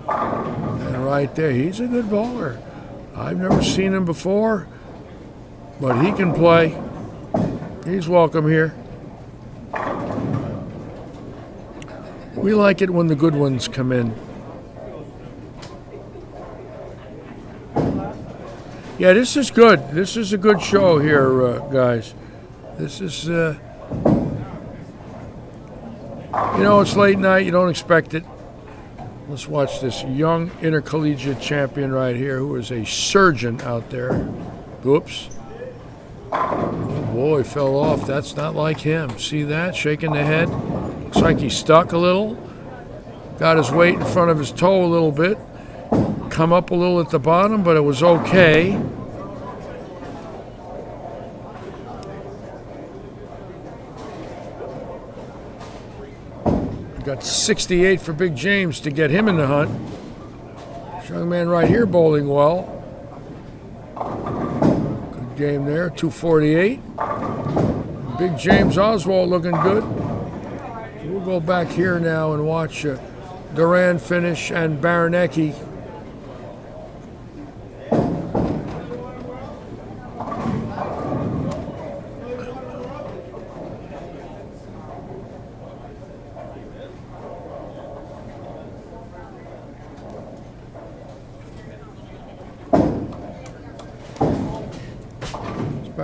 [SPEAKER 3] And right there, he's a good bowler. I've never seen him before, but he can play. He's welcome here. We like it when the good ones come in. Yeah, this is good. This is a good show here, guys. This is, you know, it's late night. You don't expect it. Let's watch this young intercollegiate champion right here who is a surgeon out there. Oops. Oh, boy, fell off. That's not like him. See that? Shaking the head. Looks like he stuck a little. Got his weight in front of his toe a little bit. Come up a little at the bottom, but it was okay. Got 68 for Big James to get him in the hunt. This young man right here bowling well. Good game there, 248. Big James Oswald looking good. We'll go back here now and watch Duran finish and Baranecki.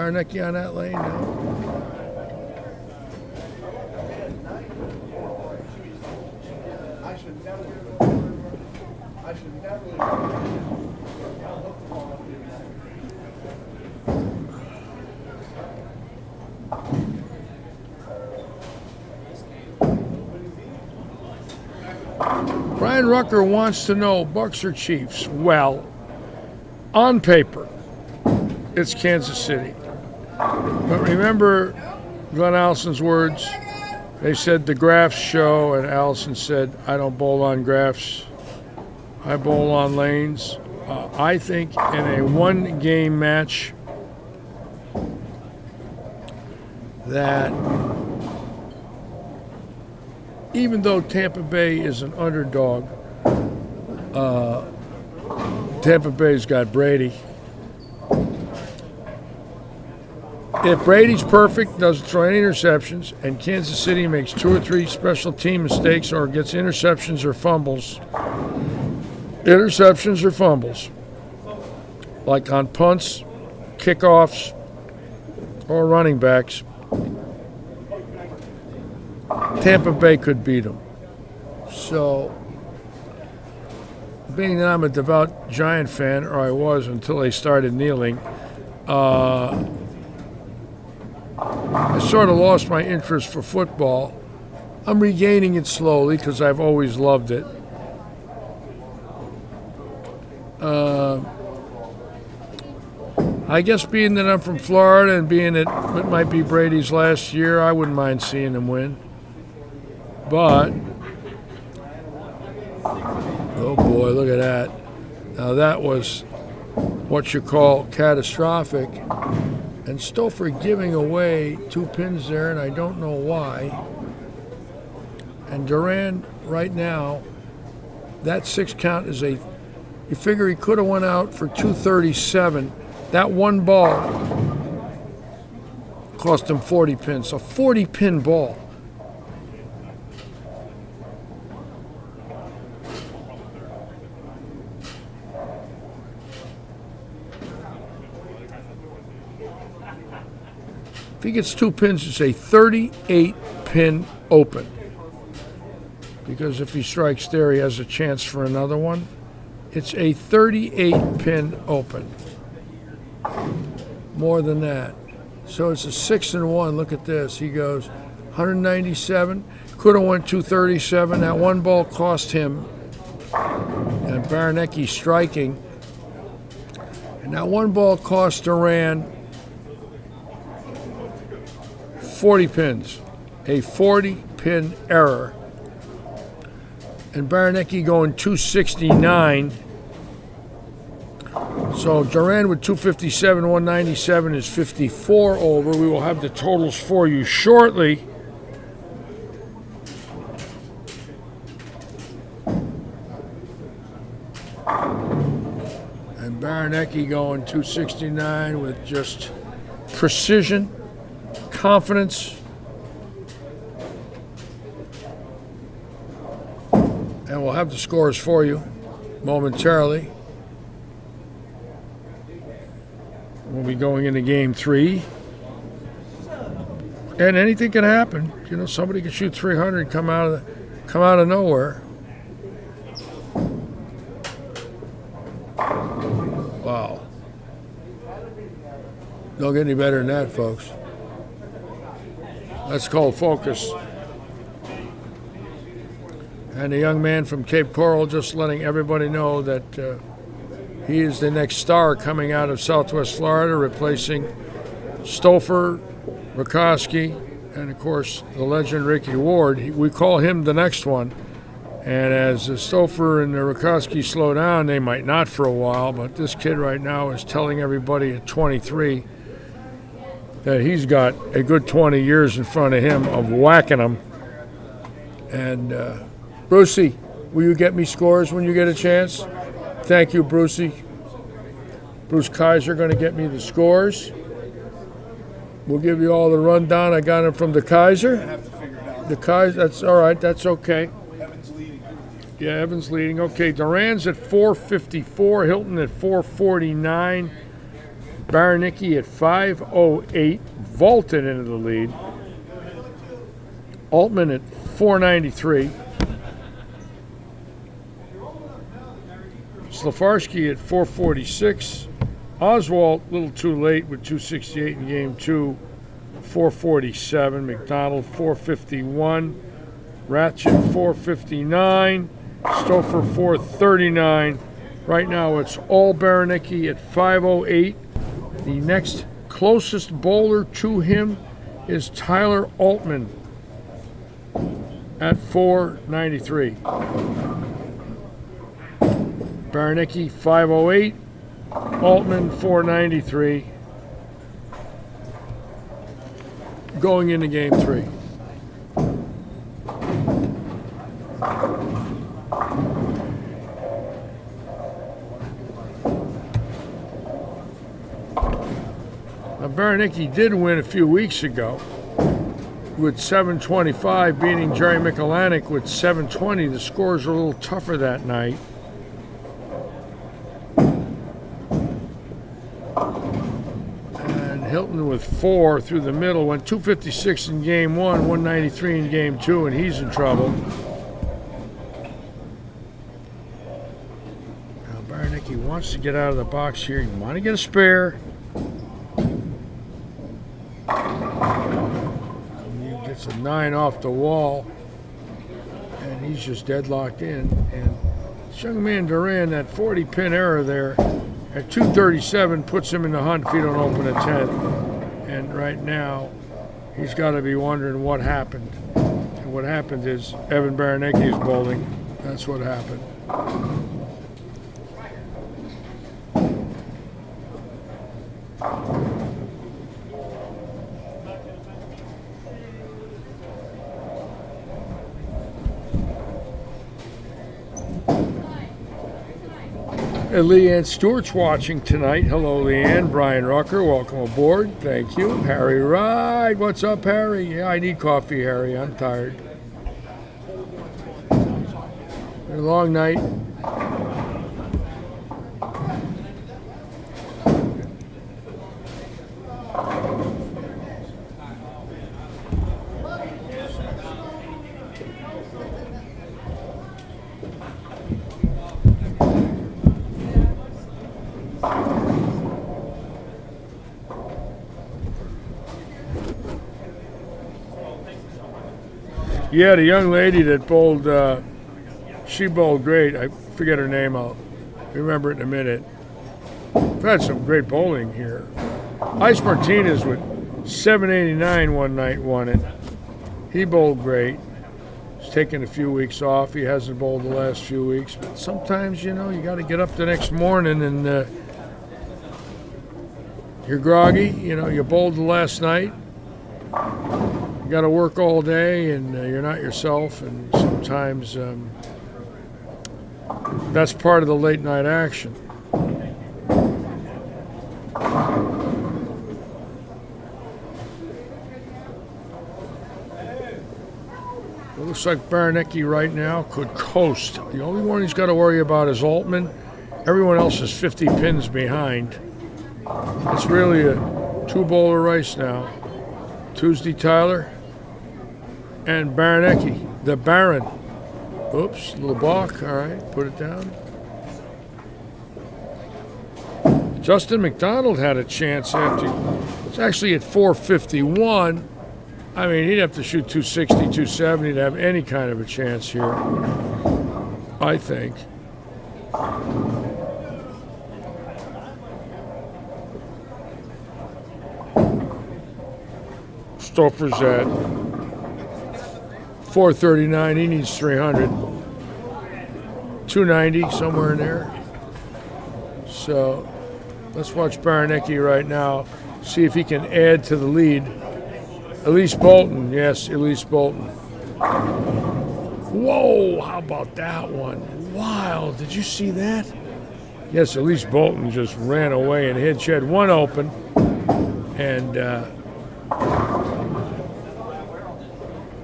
[SPEAKER 3] Baranecki on that lane now. Brian Rucker wants to know, Bucks or Chiefs? Well, on paper, it's Kansas City. But remember Glenn Allison's words? They said the graphs show, and Allison said, I don't bowl on graphs, I bowl on lanes. I think in a one-game match that even though Tampa Bay is an underdog, Tampa Bay's got Brady. If Brady's perfect, doesn't throw any interceptions, and Kansas City makes 2 or 3 special team mistakes or gets interceptions or fumbles, like on punts, kickoffs, or running backs, Tampa Bay could beat them. So, being that I'm a devout Giant fan, or I was until they started kneeling, I sort of lost my interest for football. I'm regaining it slowly because I've always loved it. I guess being that I'm from Florida and being that it might be Brady's last year, I wouldn't mind seeing him win. But, oh boy, look at that. Now that was what you call catastrophic. And Stouffer giving away 2 pins there, and I don't know why. And Duran, right now, that 6 count is you figure he could have went out for 237. That one ball cost him 40 pins, a 40-pin ball. If he gets 2 pins, it's a 38-pin open. Because if he strikes there, he has a chance for another one. It's a 38-pin open. More than that. So it's a 6-1. Look at this. He goes 197. Could have went 237. That one ball cost him. And Baranecki striking. And that one ball cost Duran 40 pins, a 40-pin error, and Baranecki going 269. So Duran with 257, 197 is 54 over. We will have the totals for you shortly. And Baranecki going 269 with just precision, confidence, and we'll have the scores for you momentarily. We'll be going into game 3, and anything can happen. You know, somebody can shoot 300 and come out of nowhere. Wow, don't get any better than that, folks. That's called focus. And the young man from Cape Coral just letting everybody know that he is the next star coming out of Southwest Florida, replacing Stouffer, Rikoski, and of course the legend Ricky Ward. We call him the next one. And as Stouffer and the Rikoski slow down, they might not for a while, but this kid right now is telling everybody at 23 that he's got a good 20 years in front of him of whacking them. And Brucey, will you get me scores when you get a chance? Thank you, Brucey. Bruce Kaiser going to get me the scores. We'll give you all the rundown. I got them from the Kaiser.
[SPEAKER 5] I have to figure it out.
[SPEAKER 3] The Kaiser, that's all right. That's okay.
[SPEAKER 5] Evan's leading.
[SPEAKER 3] Yeah, Evans leading. Okay, Duran's at 454. Hilton at 449. Baraniki at 508 vaulted into the lead. Altman at 493. Slafarsky at 446. Oswald, a little too late with 268 in game 2, 447. McDonald, 451. Ratchet, 459. Stouffer, 439. Right now it's all Baraniki at 508. The next closest bowler to him is Tyler Altman at 493. Baraniki 508, Altman 493. Going into game 3. Now Baraniki did win a few weeks ago with 725, beating Jerry Michelanek with 720. The scores were a little tougher that night. And Hilton with 4 through the middle went 256 in game 1, 193 in game 2, and he's in trouble. Now Baraniki wants to get out of the box here. You want to get a spare. Gets a 9 off the wall, and he's just deadlocked in. And this young man Duran, that 40-pin error there at 237 puts him in the hunt if he don't open a 10. And right now, he's got to be wondering what happened. And what happened is Evan Baraniki is bowling. That's what happened. Leanne Stewart's watching tonight. Hello, Leanne. Brian Rucker, welcome aboard. Thank you. Harry Ride. What's up, Harry? Yeah, I need coffee, Harry. I'm tired. Been a long night. Yeah, the young lady that bowled, she bowled great. I forget her name. I'll remember it in a minute. We've had some great bowling here. Ice Martinez with 789 one night won it. He bowled great. He's taken a few weeks off. He hasn't bowled the last few weeks. But sometimes, you know, you got to get up the next morning and you're groggy. You know, you bowled the last night. You got to work all day, and you're not yourself, and sometimes that's part of the late night action. It looks like Baraniki right now could coast. The only one he's got to worry about is Altman. Everyone else is 50 pins behind. It's really a two-bowler race now. Tuesday Tyler and Baraniki, the Baron. Oops, little balk. All right, put it down. Justin McDonald had a chance after. It's actually at 451. I mean, he'd have to shoot 260, 270 to have any kind of a chance here, I think. Stouffer's at 439. He needs 300. 290, somewhere in there. So let's watch Baraniki right now, see if he can add to the lead. Elise Bolton, yes, Elise Bolton. Whoa, how about that one? Wow, did you see that? Yes, Elise Bolton just ran away and hit. She had one open, and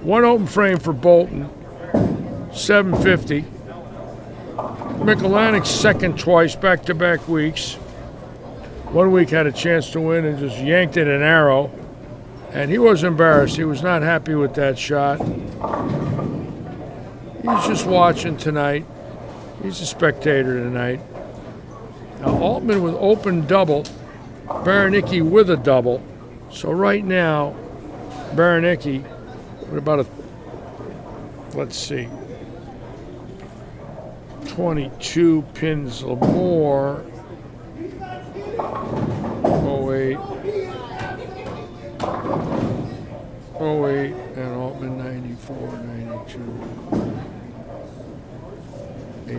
[SPEAKER 3] one open frame for Bolton, 750. Michelanek second twice, back-to-back weeks. one week had a chance to win and just yanked it an arrow. And he was embarrassed. He was not happy with that shot. He's just watching tonight. He's a spectator tonight. Now Altman with open double, Baranicki with a double. So right now, Baranicki with about a, let's see, 22 pins or more. 08. 08 and Altman 94, 92, 18.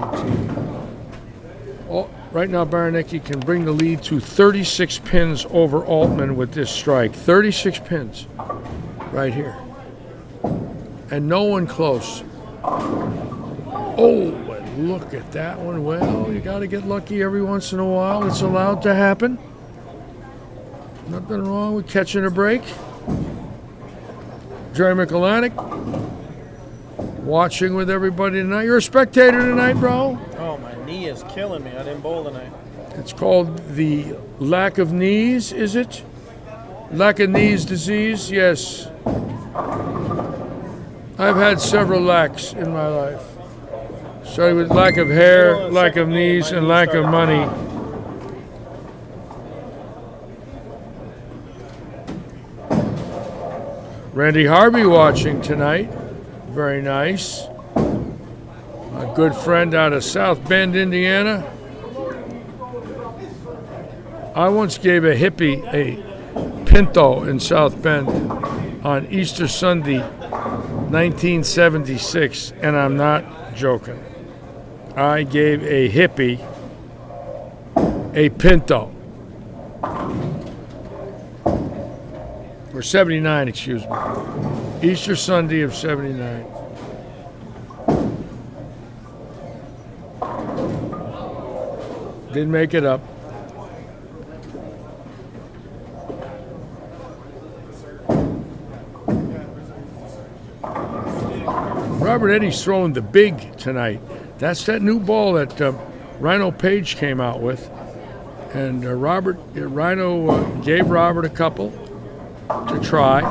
[SPEAKER 3] Oh, right now Baranicki can bring the lead to 36 pins over Altman with this strike. 36 pins right here. And no one close. Oh, and look at that one. Well, you got to get lucky every once in a while. It's allowed to happen. Nothing wrong with catching a break. Jerry McElanick, watching with everybody tonight. You're a spectator tonight, bro?
[SPEAKER 6] Oh, my knee is killing me. I didn't bowl tonight.
[SPEAKER 3] It's called the lack of knees, is it? Lack of knees disease? Yes. I've had several lacks in my life. Started with lack of hair, lack of knees, and lack of money. Randy Harvey watching tonight. Very nice. A good friend out of South Bend, Indiana. I once gave a hippie a pinto in South Bend on Easter Sunday, 1976, and I'm not joking. I gave a hippie a pinto. Or 79, excuse me. Easter Sunday of 79. Didn't make it up. Robert Eddy's throwing the big tonight. That's that new ball that Rhino Page came out with. And Rhino gave Robert a couple to try.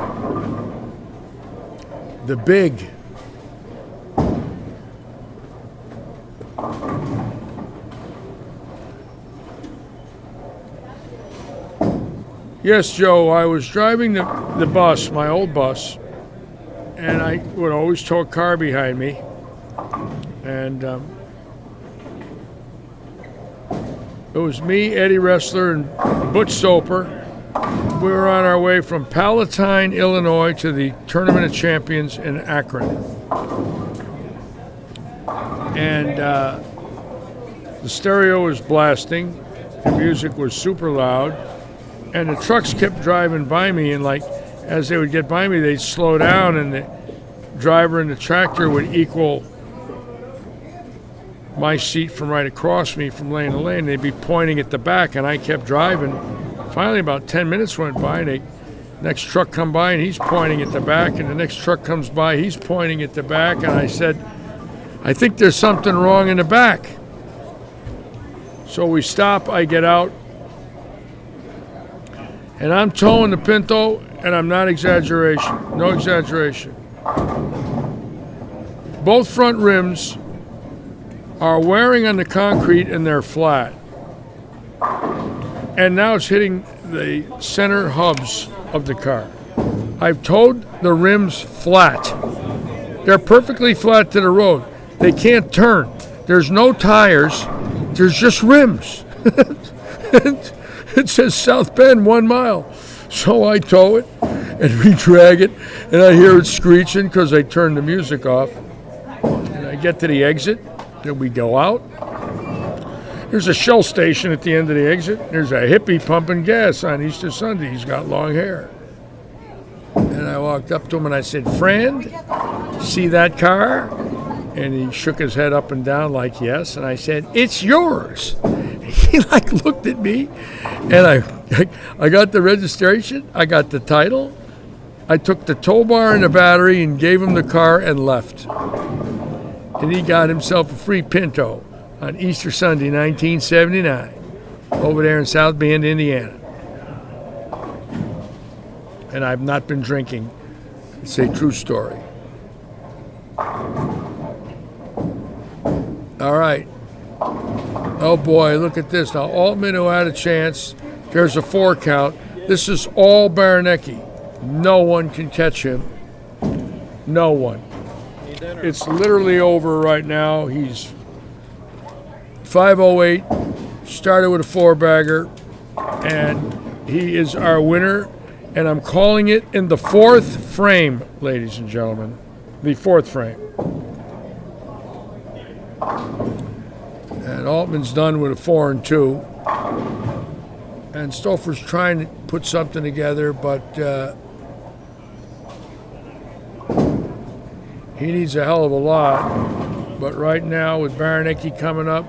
[SPEAKER 3] The big. Yes, Joe, I was driving the bus, my old bus, and I would always tow a car behind me. And it was me, Eddie Ressler, and Butch Soper. We were on our way from Palatine, Illinois to the Tournament of Champions in Akron. And the stereo was blasting, the music was super loud, and the trucks kept driving by me, and like as they would get by me, they'd slow down, and the driver in the tractor would equal my seat from right across me from lane to lane. They'd be pointing at the back, and I kept driving. Finally, about 10 minutes went by, and the next truck come by, and he's pointing at the back, and the next truck comes by, he's pointing at the back, and I said, I think there's something wrong in the back. So we stop, I get out, and I'm towing the Pinto, and I'm not exaggeration, no exaggeration. Both front rims are wearing on the concrete, and they're flat. And now it's hitting the center hubs of the car. I've towed the rims flat. They're perfectly flat to the road. They can't turn. There's no tires. There's just rims. It says South Bend 1 mile. So I tow it and we drag it, and I hear it screeching because I turned the music off. And I get to the exit, then we go out. There's a Shell station at the end of the exit. There's a hippie pumping gas on Easter Sunday. He's got long hair. And I walked up to him and I said, "Friend, see that car?" And he shook his head up and down like yes. And I said, "It's yours." He like looked at me, and I got the registration. I got the title. I took the tow bar and the battery and gave him the car and left. And he got himself a free Pinto on Easter Sunday, 1979. over there in South Bend, Indiana. And I've not been drinking. It's a true story. All right. Oh boy, look at this. Now Altman, who had a chance, there's a 4 count. This is all Baranecki. No one can catch him. No one. It's literally over right now. He's 508, started with a 4-bagger, and he is our winner. And I'm calling it in the 4th frame, ladies and gentlemen. The 4th frame. And Altman's done with a 4 and 2. And Stouffer's trying to put something together, but he needs a hell of a lot. But right now, with Baranecki coming up,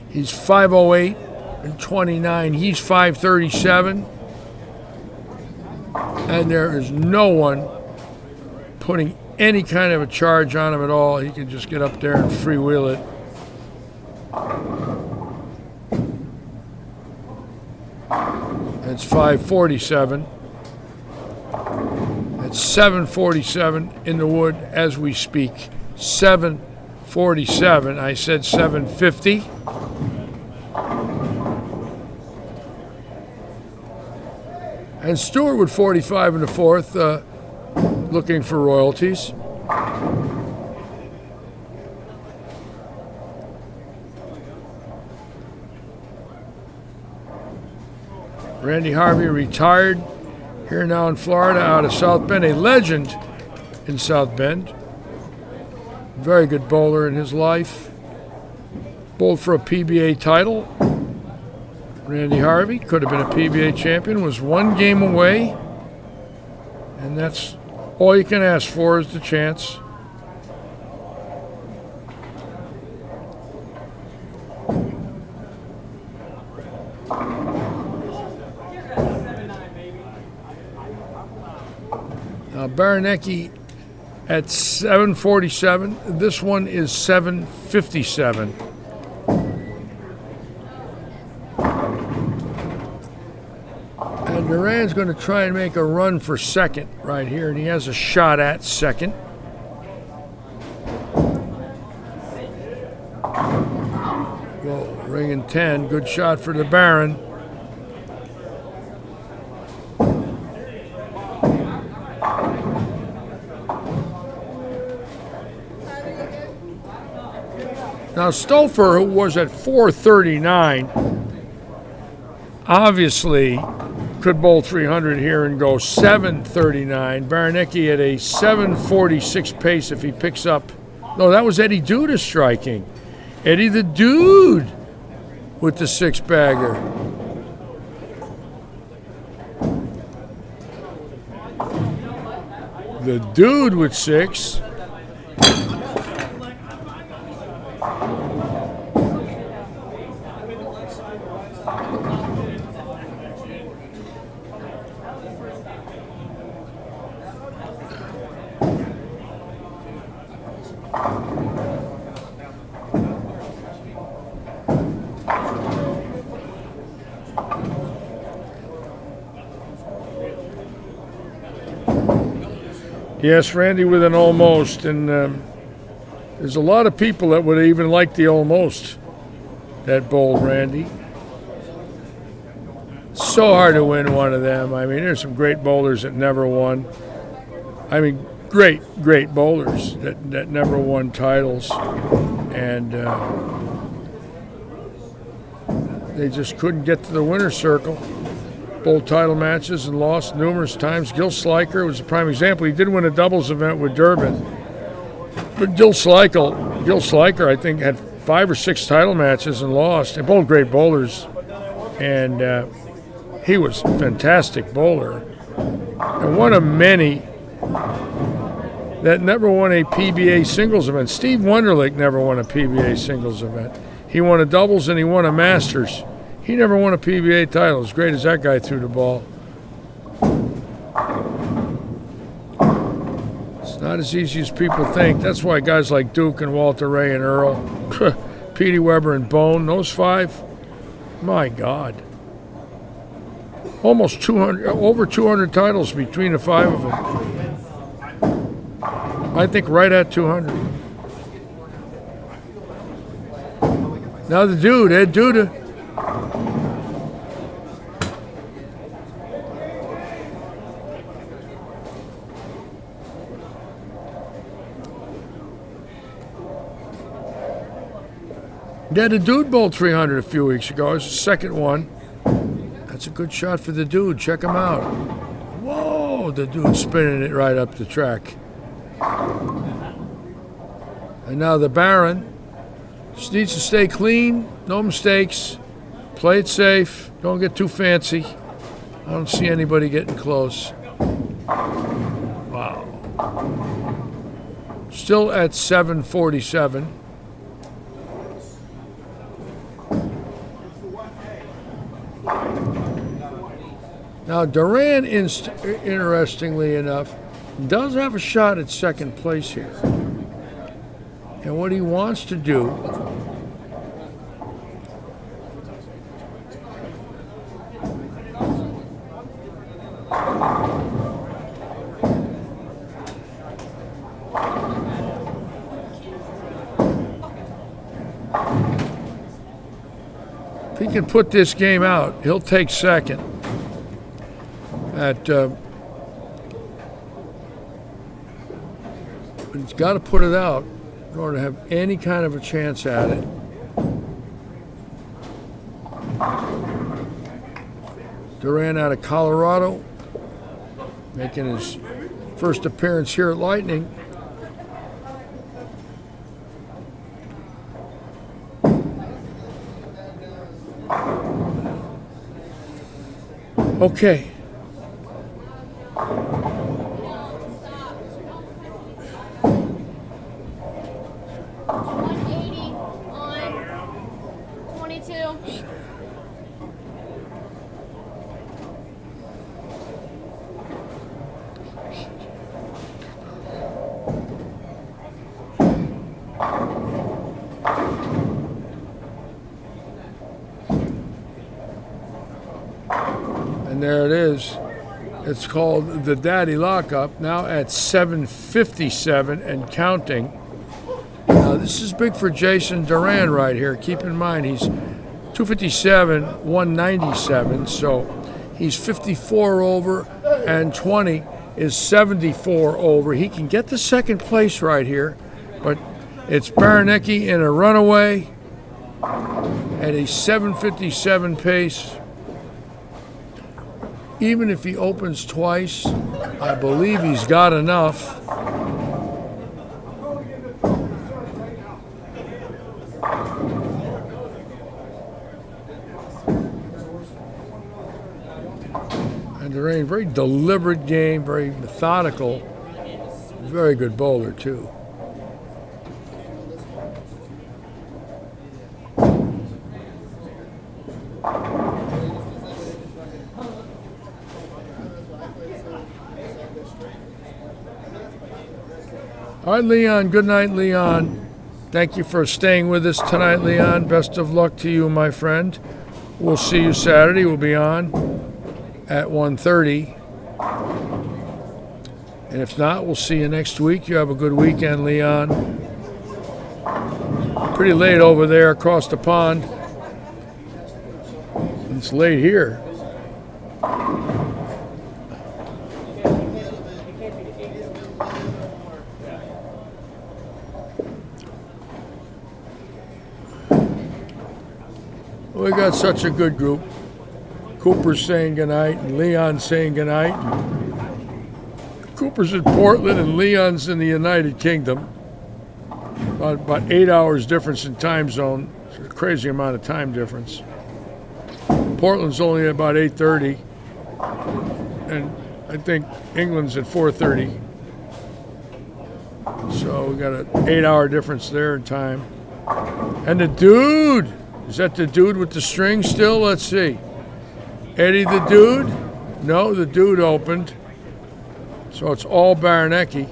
[SPEAKER 3] he's 508 and 29. He's 537. And there is no one putting any kind of a charge on him at all. He can just get up there and freewheel it. It's 547. It's 747 in the wood as we speak. 747. I said 750. And Stewart with 45 in the 4th, looking for royalties. Randy Harvey retired here now in Florida out of South Bend, a legend in South Bend. Very good bowler in his life. Bowled for a PBA title. Randy Harvey could have been a PBA champion, was 1 game away. And that's all you can ask for is the chance. Now Baranecki at 747. This one is 757. And Duran's going to try and make a run for second right here, and he has a shot at second. Go ringing 10. Good shot for the Baron. Now Stouffer, who was at 439, obviously could bowl 300 here and go 739. Baranecki at a 746 pace if he picks up. No, that was Eddie Duda striking. Eddie the Dude with the 6-bagger. The Dude with 6. Yes, Randy with an almost, and there's a lot of people that would even like the almost that bowled Randy. So hard to win one of them. I mean, there's some great bowlers that never won. I mean, great bowlers that never won titles, and they just couldn't get to the winner's circle. Bowled title matches and lost numerous times. Gil Sliker was a prime example. He did win a doubles event with Durbin. But Gil Sliker, I think, had 5 or 6 title matches and lost. They're both great bowlers. And he was a fantastic bowler. And one of many that never won a PBA singles event. Steve Wunderlich never won a PBA singles event. He won a doubles and he won a Masters. He never won a PBA title, as great as that guy threw the ball. It's not as easy as people think. That's why guys like Duke and Walter Ray and Earl, Petey Weber and Bone. Those 5, my God. Almost 200, over 200 titles between the 5 of them. I think right at 200. Now the dude, Ed Duda. Yeah, the dude bowled 300 a few weeks ago. It was the second one. That's a good shot for the dude. Check him out. Whoa, the dude's spinning it right up the track. And now the Baron just needs to stay clean, no mistakes, play it safe, don't get too fancy. I don't see anybody getting close. Wow. Still at 747. Now, Duran, interestingly enough, does have a shot at second place here. And what he wants to do if he can put this game out, he'll take second. But he's got to put it out in order to have any kind of a chance at it. Duran out of Colorado, making his first appearance here at Lightning. Okay. And there it is. It's called the Daddy Lockup, now at 757 and counting. Now this is big for Jason Duran right here. Keep in mind he's 257, 197, so he's 54 over, and 20 is 74 over. He can get the second place right here, but it's Baranecki in a runaway at a 757 pace. Even if he opens twice, I believe he's got enough. And Duran, very deliberate game, very methodical. Very good bowler, too. All right, Leon. Good night, Leon. Thank you for staying with us tonight, Leon. Best of luck to you, my friend. We'll see you Saturday. We'll be on at 1:30. And if not, we'll see you next week. You have a good weekend, Leon. Pretty late over there across the pond. It's late here. We got such a good group. Cooper's saying goodnight, and Leon's saying goodnight. Cooper's in Portland, and Leon's in the United Kingdom. About 8 hours difference in time zone. It's a crazy amount of time difference. Portland's only about 8:30, and I think England's at 4:30. So we got an 8-hour difference there in time. And the dude. Is that the dude with the string still? Let's see. Eddie the dude? No, the dude opened. So it's all Baranecki.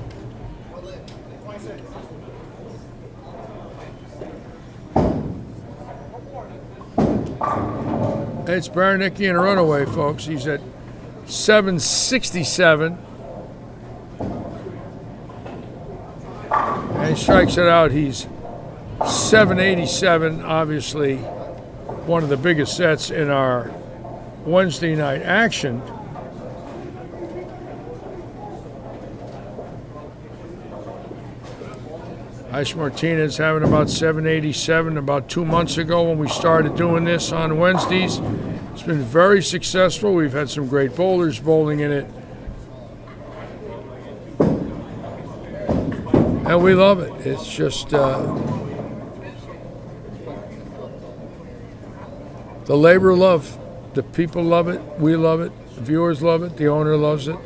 [SPEAKER 3] It's Baranecki and a runaway, folks. He's at 767. And he strikes it out. He's 787, obviously one of the biggest sets in our Wednesday night action. Ice Martinez having about 787 about 2 months ago when we started doing this on Wednesdays. It's been very successful. We've had some great bowlers bowling in it. And we love it. It's just the labor love. The people love it. We love it. The viewers love it. The owner loves it.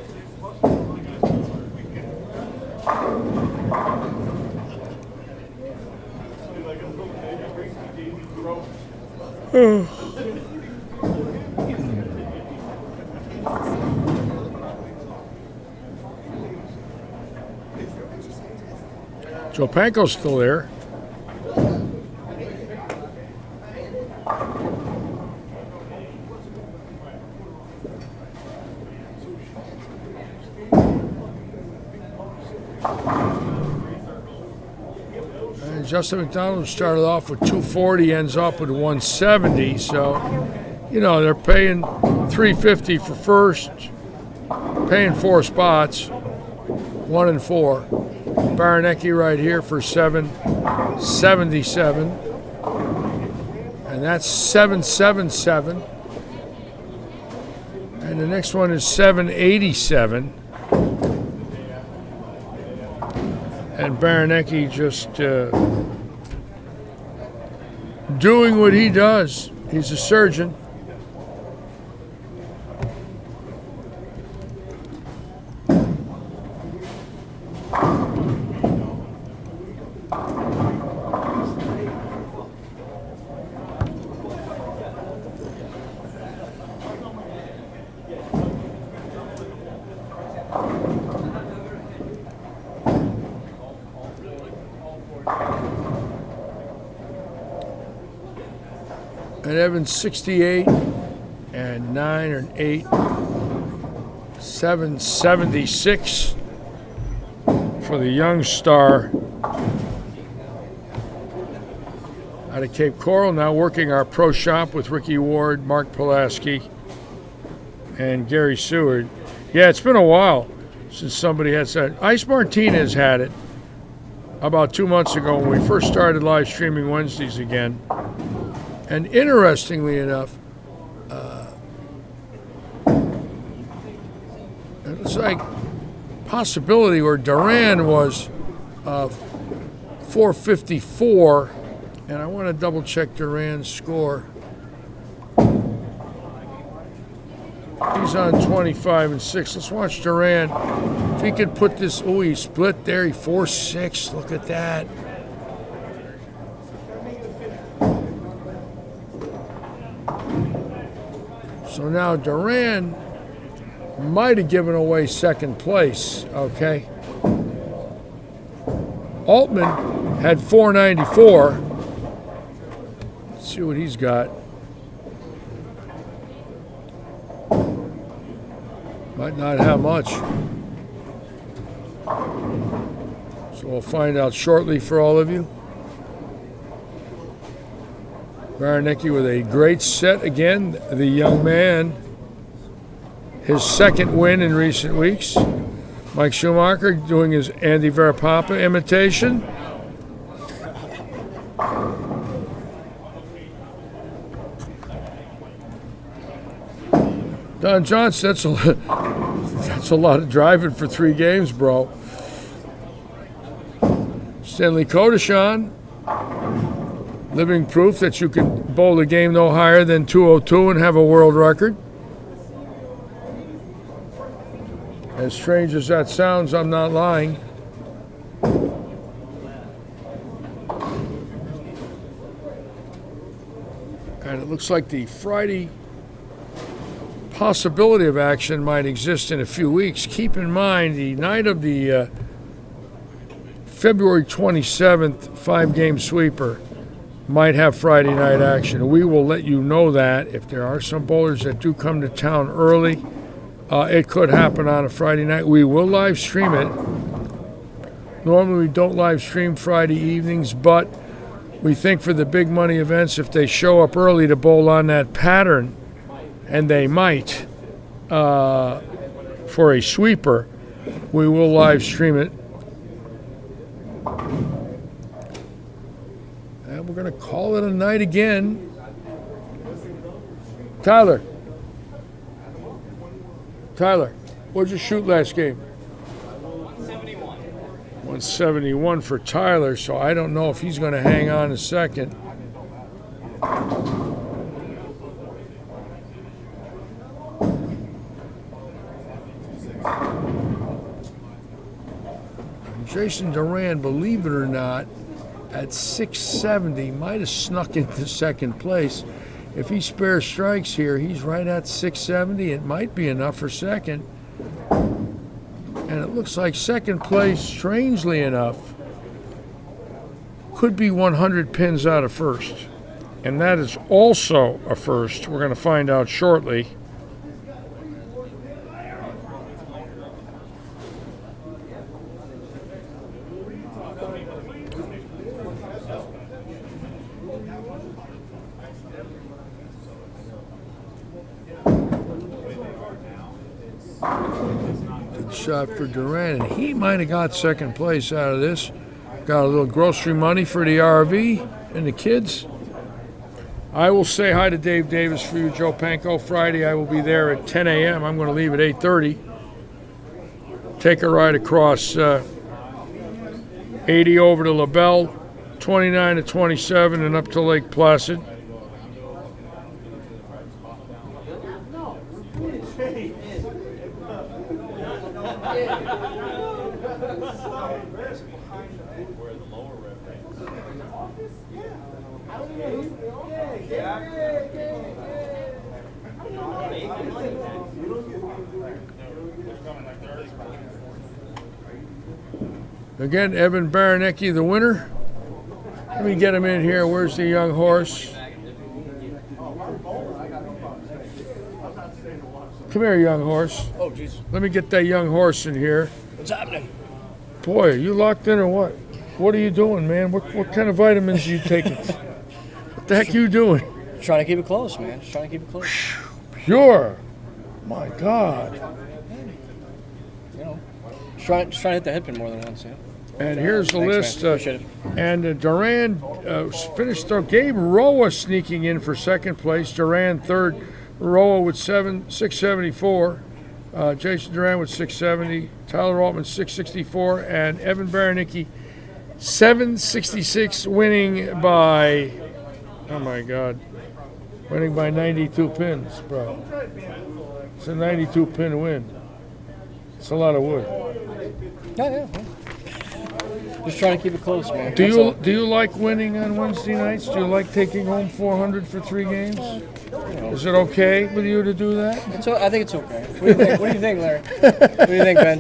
[SPEAKER 3] Joe Panko's still there. And Justin McDonald started off with 240, ends up with 170. So, you know, they're paying $350 for first, paying 4 spots, 1 and 4. Baranecki right here for 777. And that's 777. And the next one is 787. And Baranecki just doing what he does. He's a surgeon. And Evans 68 and 9 and 8, 776 for the young star out of Cape Coral, now working our pro shop with Ricky Ward, Mark Pulaski, and Gary Seward. Yeah, it's been a while since somebody had said. Ice Martinez had it about 2 months ago when we first started live streaming Wednesdays again. And interestingly enough, it was like possibility where Duran was 454, and I want to double check Duran's score. He's on 25 and 6. Let's watch Duran. If he could put this, oh, he split there. He 4-6. Look at that. So now Duran might have given away second place, okay? Altman had 494. Let's see what he's got. Might not have much. So we'll find out shortly for all of you. Baranecki with a great set again. The young man, his second win in recent weeks. Mike Schumacher doing his Andy Verapapa imitation. Don Johnson, that's a lot of driving for 3 games, bro. Stanley Kodashan, living proof that you can bowl a game no higher than 202 and have a world record. As strange as that sounds, I'm not lying. And it looks like the Friday possibility of action might exist in a few weeks. Keep in mind, the night of the February 27th 5-game sweeper, might have Friday night action. We will let you know that if there are some bowlers that do come to town early. It could happen on a Friday night. We will live stream it. Normally we don't live stream Friday evenings, but we think for the big money events, if they show up early to bowl on that pattern, and they might, for a sweeper, we will live stream it. And we're going to call it a night again. Tyler, what'd you shoot last game? 171 for Tyler, so I don't know if he's going to hang on a second. Jason Duran, believe it or not, at 670, might have snuck into second place. If he spares strikes here, he's right at 670. It might be enough for second. And it looks like second place, strangely enough, could be 100 pins out of first. And that is also a first. We're going to find out shortly. Shot for Duran, and he might have got second place out of this. Got a little grocery money for the RV and the kids. I will say hi to Dave Davis for you, Joe Panko. Friday I will be there at 10 a.m. I'm going to leave at 8:30. Take a ride across 80 over to LaBelle, 29 to 27, and up to Lake Placid. Again, Evan Baranecki, the winner. Let me get him in here. Where's the young horse? Come here, young horse.
[SPEAKER 6] Oh, jeez.
[SPEAKER 3] Let me get that young horse in here.
[SPEAKER 6] What's happening?
[SPEAKER 3] Boy, are you locked in or what? What are you doing, man? What kind of vitamins are you taking? What the heck are you doing?
[SPEAKER 6] Trying to keep it close, man. Just trying to keep it close.
[SPEAKER 3] Pure. My God.
[SPEAKER 6] You know, just trying to hit the hip pin more than once, yeah.
[SPEAKER 3] And here's the
[SPEAKER 6] Thanks,
[SPEAKER 3] list.
[SPEAKER 6] man. Appreciate it.
[SPEAKER 3] And Duran finished there. Gabe Roa sneaking in for second place. Duran third. Roa with 674. Jason Duran with 670. Tyler Altman 664. And Evan Baranecki 766, winning by, oh my God, winning by 92 pins, bro. It's a 92 pin win. It's a lot of wood.
[SPEAKER 6] Yeah. Just trying to keep it close, man.
[SPEAKER 3] Do you like winning on Wednesday nights? Do you like taking home 400 for 3 games? Is it okay with you to do that?
[SPEAKER 6] I think it's okay. What do you think, Larry? What do you think, Ben?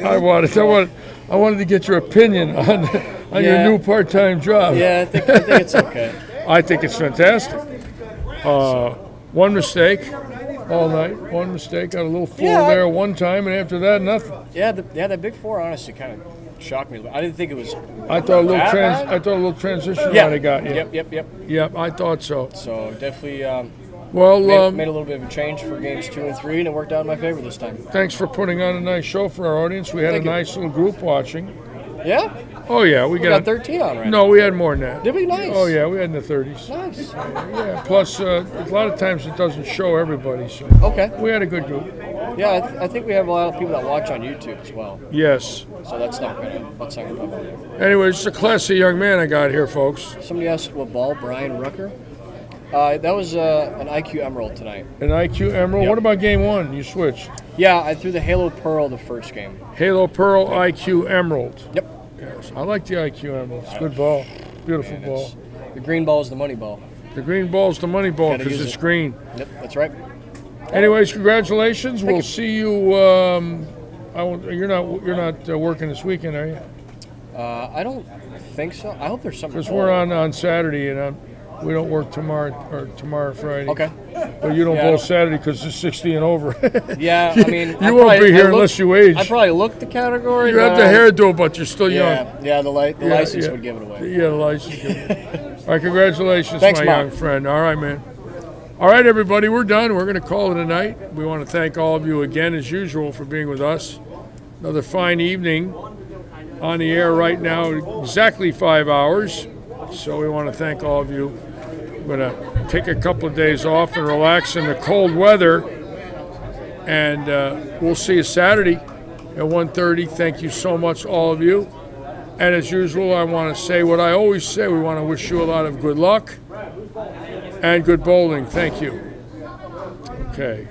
[SPEAKER 3] I wanted to get your opinion on your new part-time job.
[SPEAKER 6] Yeah, I think it's okay.
[SPEAKER 3] I think it's fantastic. One mistake all night. One mistake. Got a little fool there one time, and after that, nothing.
[SPEAKER 6] Yeah, that big four honestly kind of shocked me. I didn't think it was.
[SPEAKER 3] I thought a little transition might have got you.
[SPEAKER 6] Yep.
[SPEAKER 3] I thought so.
[SPEAKER 6] So definitely made a little bit of a change for games 2 and 3, and it worked out in my favor this time.
[SPEAKER 3] Thanks for putting on a nice show for our audience. We had a nice little group watching.
[SPEAKER 6] Yeah?
[SPEAKER 3] Oh, yeah. We
[SPEAKER 6] got 13 on right
[SPEAKER 3] No, we had more than that.
[SPEAKER 6] Did we? Nice.
[SPEAKER 3] Oh, yeah. We had in the 30s.
[SPEAKER 6] Nice.
[SPEAKER 3] Yeah. Plus, a lot of times it doesn't show everybody. So
[SPEAKER 6] Okay.
[SPEAKER 3] we had a good group.
[SPEAKER 6] Yeah, I think we have a lot of people that watch on YouTube as well.
[SPEAKER 3] Yes.
[SPEAKER 6] So that's not gonna bother.
[SPEAKER 3] Anyways, it's a classy young man I got here, folks.
[SPEAKER 6] Somebody asked what ball, Brian Rucker. That was an IQ Emerald tonight.
[SPEAKER 3] An IQ Emerald.
[SPEAKER 6] Yep.
[SPEAKER 3] What about game 1? You switched.
[SPEAKER 6] Yeah, I threw the Halo Pearl the first game.
[SPEAKER 3] Halo Pearl IQ Emerald.
[SPEAKER 6] Yep.
[SPEAKER 3] Yes, I like the IQ Emerald. It's a good ball. Beautiful ball.
[SPEAKER 6] The green ball is the money ball.
[SPEAKER 3] The green ball's the money ball
[SPEAKER 6] Gotta
[SPEAKER 3] because
[SPEAKER 6] use
[SPEAKER 3] it's
[SPEAKER 6] it.
[SPEAKER 3] green.
[SPEAKER 6] Yep, that's right.
[SPEAKER 3] Anyways, congratulations. We'll
[SPEAKER 6] you.
[SPEAKER 3] see you. You're not working this weekend, are you?
[SPEAKER 6] I don't think so. I hope there's something.
[SPEAKER 3] Because we're on Saturday, and we don't work tomorrow Friday.
[SPEAKER 6] Okay.
[SPEAKER 3] But you don't
[SPEAKER 6] Yeah, I
[SPEAKER 3] bowl
[SPEAKER 6] don't-
[SPEAKER 3] Saturday because it's 60 and over.
[SPEAKER 6] Yeah, I mean,
[SPEAKER 3] you won't be here unless you age.
[SPEAKER 6] I probably looked the category.
[SPEAKER 3] You have the hairdo, but you're still young.
[SPEAKER 6] Yeah, the license would give it away.
[SPEAKER 3] Yeah, the license. All right, congratulations,
[SPEAKER 6] Thanks,
[SPEAKER 3] my
[SPEAKER 6] Mark.
[SPEAKER 3] young friend. All right, man. All right, everybody, we're done. We're going to call it a night. We want to thank all of you again, as usual, for being with us. Another fine evening on the air right now, exactly 5 hours. So we want to thank all of you. We're going to take a couple of days off and relax in the cold weather. And we'll see you Saturday at 1:30. Thank you so much, all of you. And as usual, I want to say what I always say. We want to wish you a lot of good luck and good bowling. Thank you. Okay.